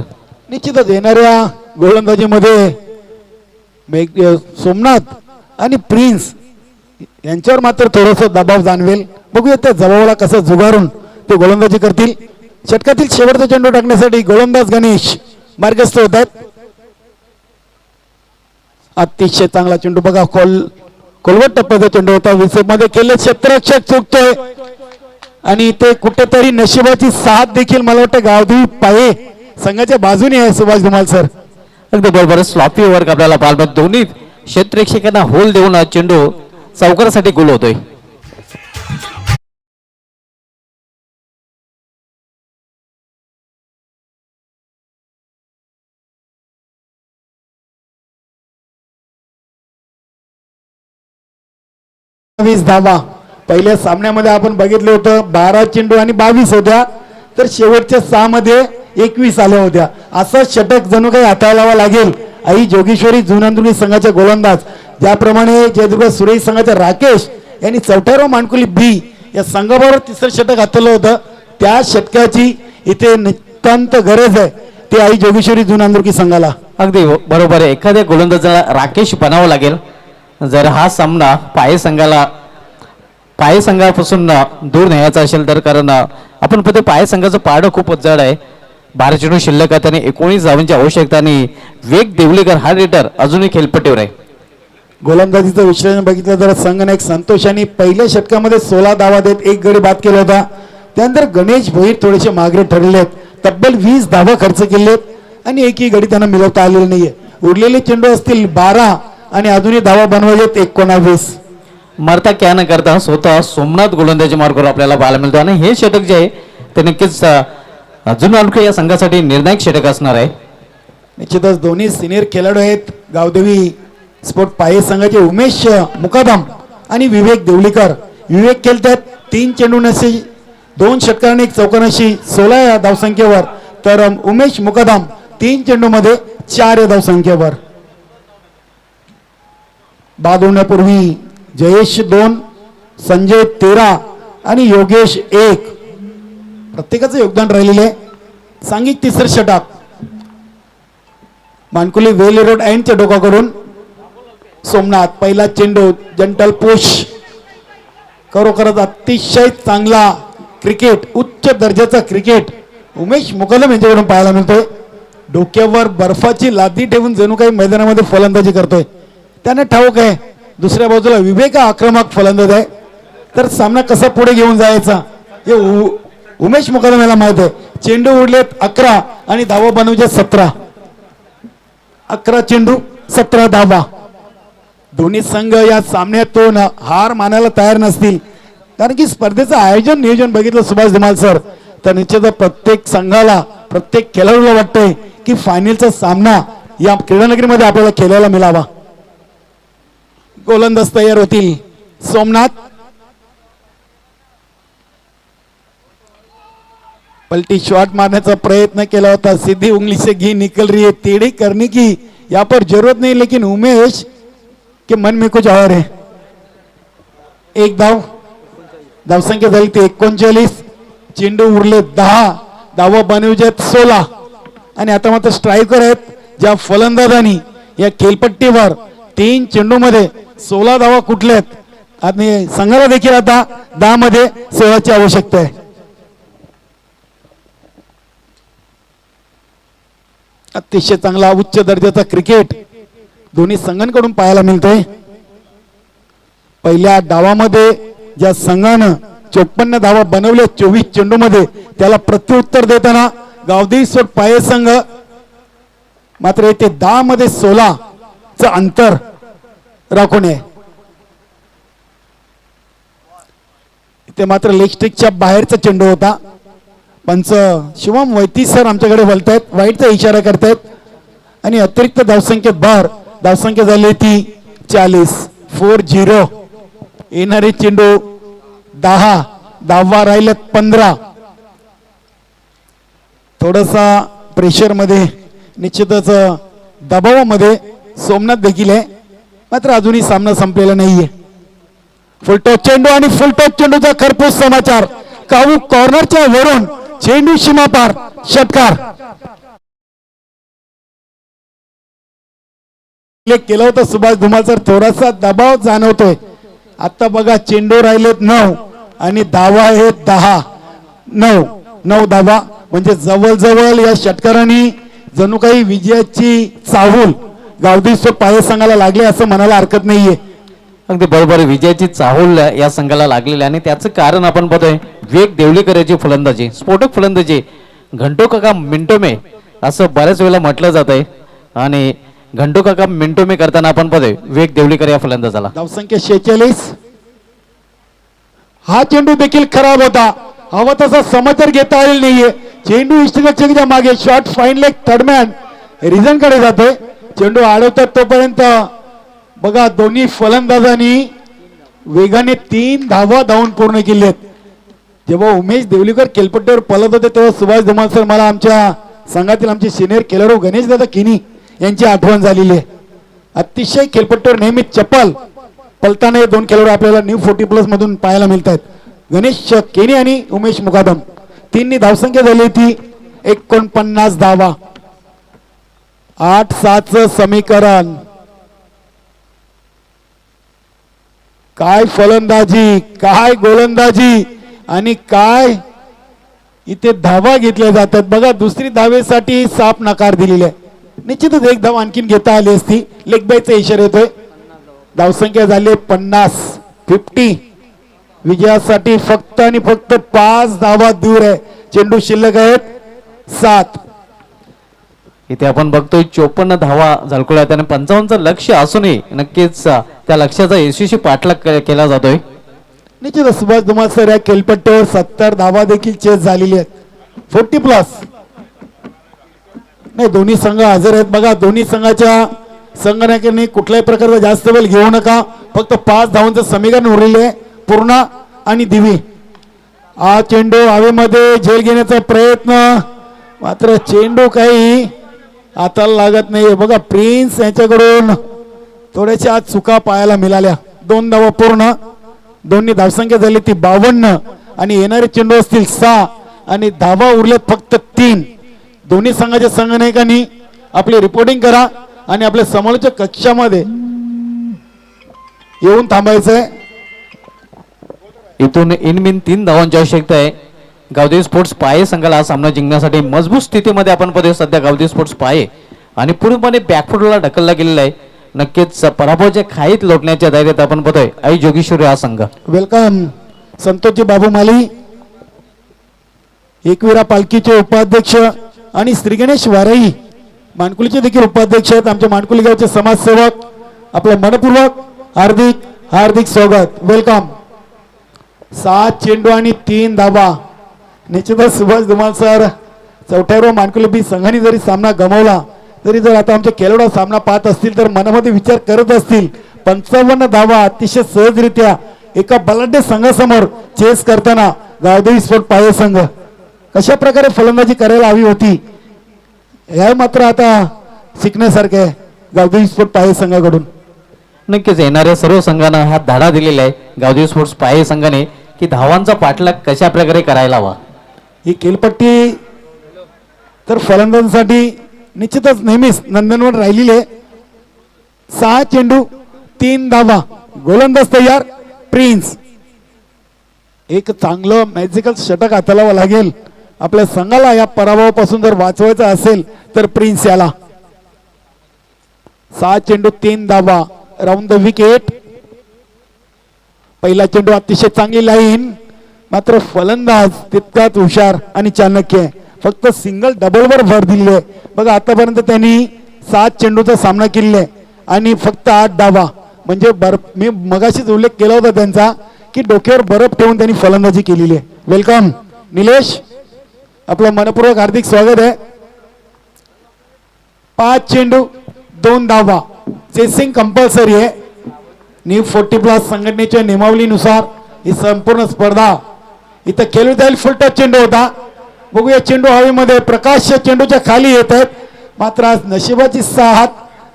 निश्चितच येणाऱ्या गोलंदाजीमध्ये सोमनाथ आणि प्रिन्स यांच्यावर मात्र थोडस दबाव जाणवेल. बघूया त्या दबावाला कसं जुगारून ते गोलंदाजी करतील. षटकातील शेवटचा चेंडू टाकण्यासाठी गोलंदाज गणेश मार्गस्थ होत आहेत. अतिशय चांगला चेंडू बघा, खोलवट टप्प्याचा चेंडू होता, विसेमध्ये केले क्षेत्ररक्षक चुकतोय आणि ते कुठेतरी नशिबाची साथ देखील मला वाटतं गावदेवी पाये संघाच्या बाजूने आहे सुभाष धुमाल सर. अगदी बरोबर, स्लॉपी वर्क आपल्याला पाहायला दोन्ही क्षेत्ररक्षकांना होल देऊन हा चेंडू चौकारासाठी गोल होतोय. धावा पहिल्या सामन्यामध्ये आपण बघितलं होतं 12 चेंडू आणि 22 होत्या, तर शेवटच्या 6 मध्ये 21 आल्या होत्या. असं षटक जणू काही हाताळावा लागेल आई जोगेश्वरी झुनांदुर्की संघाचे गोलंदाज. ज्याप्रमाणे जयदुर्ग सुरेश संघाच्या राकेश यांनी 4वा मानकुली बी या संघाबरोबर 3रं षटक हाताळलं होतं, त्या षटकाची इथे नितांत गरज आहे ती आई जोगेश्वरी जुनांदुर्गी संघाला. अगदी बरोबर आहे. एखाद्या गोलंदाजाला राकेश बनावं लागेल जर हा सामना पाय संघापासून दूर न्यायचा असेल तर, कारण आपण पाहतो पाय संघाचं पारडं खूप जड आहे. 12 चेंडू शिल्लक आहे, त्याने 19 धावांची आवश्यकता आणि वेग देवलेकर हा रेटर अजूनही खेळपट्टीवर आहे. गोलंदाजीचं विश्लेषण बघितलं तर संघनायक संतोष यांनी पहिल्या षटकामध्ये 16 धावा देत एक गडी बाद केला होता. त्यानंतर गणेश भोईर थोडेसे मागे ठरले आहेत, तब्बल 20 धावा खर्च केलेत आणि एकही गडी त्यांना मिळवता आलेली नाहीये. उरलेले चेंडू असतील 12 आणि अजूनही धावा बनवलेत 19. मरता क्या न करता स्वतः सोमनाथ गोलंदाजी मार्गावर आपल्याला पाहायला मिळतो आणि हे षटक जे आहे ते नक्कीच जुनांदुर्गी या संघासाठी निर्णायक षटक असणार आहे. निश्चितच दोन्ही सिनियर खेळाडू आहेत. गावदेवी स्पोर्ट पाये संघाचे उमेश मुकादम आणि विवेक देवलीकर. विवेक खेळतात 3 चेंडू नशी 2 षटकांनी 1 चौकानशी 16 या धावसंख्येवर, तर उमेश मुकादम 3 चेंडूमध्ये 4 या धावसंख्येवर. बाद होण्यापूर्वी जयेश 2, संजय 13 आणि योगेश 1 प्रत्येकाचं योगदान राहिलेले आहे. सांघिक तिसरं षटक मानकुली वेली रोड एंडच्या डोकाकडून सोमनाथ. पहिला चेंडू जंटल पुश. खरोखरच अतिशय चांगला क्रिकेट, उच्च दर्जाचा क्रिकेट उमेश मुकदम यांच्याकडून पाहायला मिळतोय. डोक्यावर बर्फाची लादी ठेवून जणू काही मैदानामध्ये फलंदाजी करतोय. त्याने ठाऊक आहे दुसऱ्या बाजूला विवेक आक्रमक फलंदाज आहे, तर सामना कसा पुढे घेऊन जायचा हे उमेश मुकदम याला माहित आहे. चेंडू उडलेत 11 आणि धावा बनवचे 17. 11 चेंडू 17 धावा. दोन्ही संघ या सामन्यातून हार मानायला तयार नसतील, कारण की स्पर्धेचं आयोजन नियोजन बघितलं सुभाष धुमाल सर तर निश्चित प्रत्येक संघाला प्रत्येक खेळाडूला वाटतंय की फायनलचा सामना या क्रीडानगरीमध्ये आपल्याला खेळायला मिळावा. गोलंदाज तयार होतील. सोमनाथ पलटी शॉट मारण्याचा प्रयत्न केला होता. सीधी उंगली से घी निकल रही है, टेढ़ी करने की यहाँ पर जरूरत नहीं, लेकिन उमेश के मन में कुछ और है. एक धावसंख्या झाली ती 39. चेंडू उरले 10, धावा बनवले 16 आणि आता मात्र स्ट्रायकर आहेत ज्या फलंदाजांनी या खेळपट्टीवर 3 चेंडूमध्ये 16 धावा कुठल्यात आणि संघाला देखील आता 10 मध्ये 16ची आवश्यकता आहे. अतिशय चांगला उच्च दर्जाचा क्रिकेट दोन्ही संघांकडून पाहायला मिळतोय. पहिल्या डावामध्ये ज्या संघानं 54 धावा बनवल्या 24 चेंडूमध्ये, त्याला प्रत्युत्तर देताना गावदेवी स्पोर्ट पाये संघ मात्र येथे 10 मध्ये 16चं अंतर राखून आहे. इथे मात्र लेग स्टिकच्या बाहेरचा चेंडू होता. पंच शिवम वैती सर आमच्याकडे बोलतायत, वाईटचा इशारा करतायत आणि अतिरिक्त धावसंख्येत भर. धावसंख्या झाली ती 40. येणारे चेंडू 10, धावा राहिलेत 15. थोडासा प्रेशर मध्ये निश्चितच दबावामध्ये सोमनाथ देखील आहे, मात्र अजूनही सामना संपलेला नाहीये. फुलटॉस चेंडू आणि फुलटॉस चेंडूचा खरपूस समाचार. काऊ कॉर्नरच्या वरून चेंडू सीमापार, षटकार केला होता सुभाष धुमाल सर. थोडासा दबाव जाणवतोय. आता बघा चेंडू राहिलेत 9 आणि धावा आहेत 10. 9 धावा म्हणजे जवळजवळ या षटकारांनी जणू काही विजयाची चाहूल गावदेवी स्पोर्ट पाये संघाला लागली असं म्हणायला हरकत नाहीये. अगदी बरोबर, विजयाची चाहूल या संघाला लागलेली आणि त्याचं कारण आपण पाहतोय विवेक देवलीकर याची फलंदाजी, स्फोटक फलंदाजी. घंटो काका मिंटो मे असं बऱ्याच वेळेला म्हटलं जात आहे आणि घंटो काका मिंटो मे करताना आपण पाहतोय विवेक देवलीकर या फलंदाजाला. धावसंख्या 46. हा चेंडू देखील खराब होता, हवा तसा समाचार घेता आलेला नाहीये. चेंडू इष्टगच्या मागे shot fine leg third man reason कडे जातोय. चेंडू अडवतात तोपर्यंत बघा दोन्ही फलंदाजांनी वेगाने 3 धावा धावून पूर्ण केल्यात. जेव्हा उमेश देवलीकर खेळपट्टीवर पळत होते तेव्हा सुभाष धुमाल सर मला आमच्या संघातील आमचे सिनियर खेळाडू गणेश दादा किनी यांची आठवण झालेली आहे. अतिशय खेळपट्टीवर नेहमी चपल पलताना हे 2 खेळाडू आपल्याला न्यू 40+ मधून पाहायला मिळतात. गणेश केनी आणि उमेश मुकादम. 3 धावसंख्या झाली ती 49 धावा. 8-7 समीकरण. काय फलंदाजी, काय गोलंदाजी आणि काय इथे धावा घेतल्या जातात बघा. दुसरी धावेसाठी साफ नकार दिलेला आहे. निश्चितच एक धाव आणखीन घेता आली असती. लेग बायचा इशारा येतोय. धावसंख्या झाली 50. विजयासाठी फक्त आणि फक्त 5 धावा दूर आहे. चेंडू शिल्लक आहेत 7. इथे आपण बघतोय 54 धावा झळकवल्या त्याने 55चं लक्ष असूनही नक्कीच त्या लक्ष्याचा यशस्वी पाठलाग केला जातोय. निश्चितच सुभाष धुमाळ सर या खेळपट्टीवर 70 धावा देखील चेस झालेली आहेत. 40+ नाही. दोन्ही संघ हजर आहेत बघा. दोन्ही संघाच्या संघनायकांनी कुठल्याही प्रकारचा जास्त वेळ घेऊ नका. फक्त 5 धावांचं समीकरण उरलेले आहे. पूर्णा आणि दिवी. हा चेंडू हवेमध्ये झेल घेण्याचा प्रयत्न, मात्र चेंडू काही हाताला लागत नाही बघा. प्रिन्स यांच्याकडून थोड्याशा आज चुका पाहायला मिळाल्या. 2 धावा पूर्ण. दोन्ही धावसंख्या झाली ती 52 आणि येणारे चेंडू असतील 6 आणि धावा उरलेत फक्त 3. दोन्ही संघाच्या संघनायकांनी आपली रिपोर्टिंग करा आणि आपल्या समालोचक कक्षामध्ये येऊन थांबायचंय. इथून इनमिन 3 धावांची आवश्यकता आहे. गावदेवी स्पोर्ट्स पाये संघाला हा सामना जिंकण्यासाठी मजबूत स्थितीमध्ये आपण पाहतोय सध्या गावदेवी स्पोर्ट्स पाये आणि पूर्णपणे बॅकफुटला ढकलला गेलेला आहे. नक्कीच पराभवाच्या खाईत लोटण्याच्या धैर्यात आपण पाहतोय आई जोगेश्वरी हा संघ. वेलकम संतोषजी बाबू माली, एकविरा पालखीचे उपाध्यक्ष आणि श्री गणेश वाराई मानकुलीचे देखील उपाध्यक्ष आहेत. आमच्या मानकुली गावचे समाजसेवक आपलं मनपूर्वक हार्दिक हार्दिक स्वागत. वेलकम. 7 चेंडू आणि 3 धावा. निश्चितच सुभाष धुमाळ सर चौथ्यावर मानकुली बी संघाने जरी सामना गमावला तरी जर आता आमच्या केलोडा सामना पाहत असतील तर मनामध्ये विचार करत असतील 55 धावा अतिशय सहजरित्या एका बलाढ्य संघासमोर चेस करताना गावदेवी स्पोर्ट पाये संघ कशा प्रकारे फलंदाजी करायला हवी होती हे मात्र आता शिकण्यासारखे आहे गावदेवी स्पोर्ट पाये संघाकडून. नक्कीच येणाऱ्या सर्व संघांना हा धडा दिलेला आहे गावदेवी स्पोर्ट्स पाये संघाने की धावांचा पाठलाग कशा प्रकारे करायला हवा. ही खेळपट्टी तर फलंदाजांसाठी निश्चितच नेहमीच नंदनवन राहिलेली आहे. 6 चेंडू 3 धावा. गोलंदाज तयार प्रिन्स. एक चांगलं मॅजिकल षटक हाताळावं लागेल आपल्या संघाला या पराभवापासून जर वाचवायचं असेल तर प्रिन्स याला. 6 चेंडू 3 धावा. Round the wicket. पहिला चेंडू अतिशय चांगली लाईन, मात्र फलंदाज तितकाच हुशार आणि चाणक्य आहे. फक्त सिंगल डबलवर भर दिली आहे बघा. आतापर्यंत त्यांनी 7 चेंडूचा सामना केलेला आहे आणि फक्त 8 धावा. म्हणजे मी मगाशीच उल्लेख केला होता त्यांचा की डोक्यावर बर्फ ठेवून त्यांनी फलंदाजी केलेली आहे. वेलकम निलेश, आपलं मनपूर्वक हार्दिक स्वागत आहे. 5 चेंडू 2 धावा. चेसिंग कंपल्सरी आहे. न्यू 40+ संघटनेच्या नियमावलीनुसार ही संपूर्ण स्पर्धा इथं खेळू जाईल. फुलटच चेंडू होता. बघूया चेंडू हवेमध्ये प्रकाश चेंडूच्या खाली येत आहेत. मात्र आज नशिबाची साथ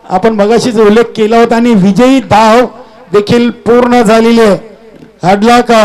आपण मगाशीच उल्लेख केला होता आणि विजयी धाव देखील पूर्ण झालेली आहे. हडला का